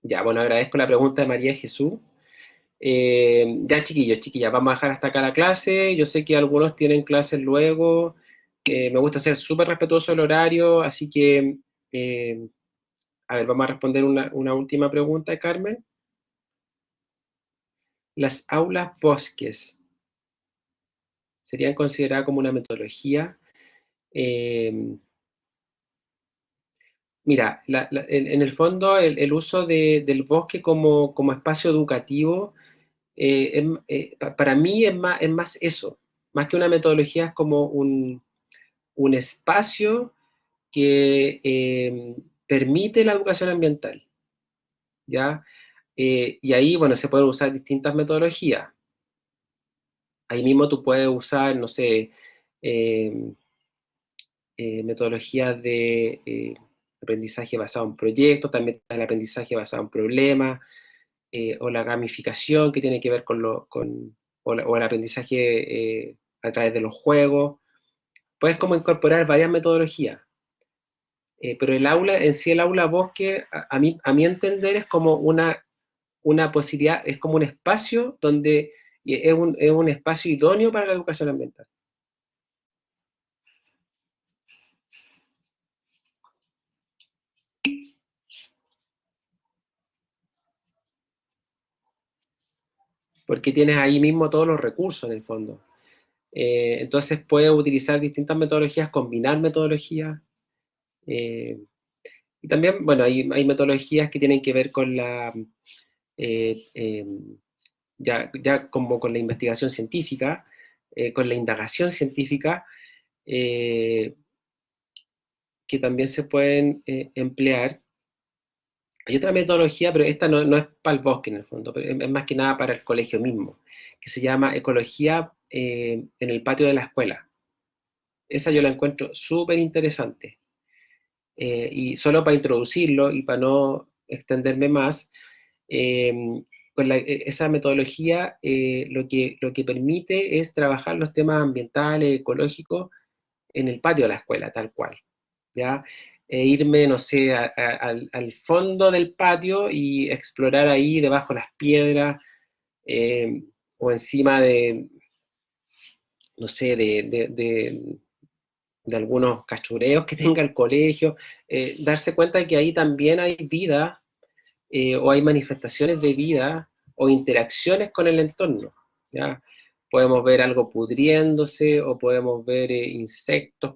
[SPEAKER 1] Ya, bueno, agradezco la pregunta de María Jesús. Ya, chiquillos, chiquillas, vamos a dejar hasta acá la clase. Yo sé que algunos tienen clases luego. Me gusta ser súper respetuoso del horario, así que, a ver, vamos a responder una última pregunta de Carmen. Las aulas bosques serían consideradas como una metodología. Mira, en el fondo el uso del bosque como espacio educativo, para mí es más eso, más que una metodología, es como un espacio que permite la educación ambiental, ¿ya? Y ahí, bueno, se pueden usar distintas metodologías. Ahí mismo tú puedes usar, no sé, eh, metodologías de aprendizaje basado en proyectos, también el aprendizaje basado en problemas, o la gamificación que tiene que ver o el aprendizaje a través de los juegos. Puedes como incorporar varias metodologías, pero el aula, en sí el aula bosque, a mi entender, es como una posibilidad, es como un espacio donde es un espacio idóneo para la educación ambiental. Porque tienes ahí mismo todos los recursos en el fondo. Entonces puedes utilizar distintas metodologías, combinar metodologías. Y también, bueno, hay metodologías que tienen que ver con eh, eh, ya como con la investigación científica, con la indagación científica, eh, que también se pueden emplear. Hay otra metodología, pero esta no es para el bosque en el fondo, pero es más que nada para el colegio mismo, que se llama ecología en el patio de la escuela. Esa yo la encuentro súper interesante. Y solo para introducirlo y para no extenderme más, eh, pues esa metodología lo que permite es trabajar los temas ambientales, ecológicos, en el patio de la escuela, tal cual, ¿ya? Irme, no sé, al fondo del patio y explorar ahí debajo de las piedras, o encima de, no sé, de algunos cachureos que tenga el colegio, darse cuenta de que ahí también hay vida, o hay manifestaciones de vida o interacciones con el entorno, ¿ya? podemos ver algo pudriéndose o podemos ver insectos,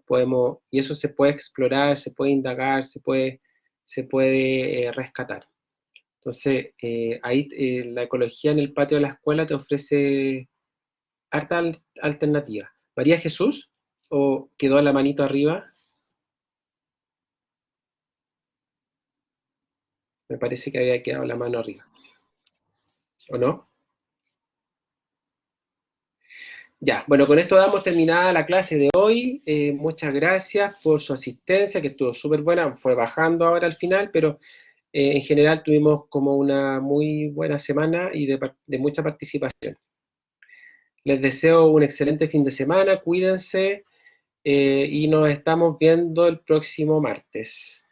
[SPEAKER 1] y eso se puede explorar, se puede indagar, se puede rescatar. Entonces, ahí la ecología en el patio de la escuela te ofrece harta alternativa. María Jesús, ¿o quedó la manito arriba? Me parece que había quedado la mano arriba. ¿O no? Ya, bueno, con esto damos terminada la clase de hoy. Muchas gracias por su asistencia, que estuvo súper buena. Fue bajando ahora al final, pero en general tuvimos como una muy buena semana y de mucha participación. Les deseo un excelente fin de semana, cuídense y nos estamos viendo el próximo martes.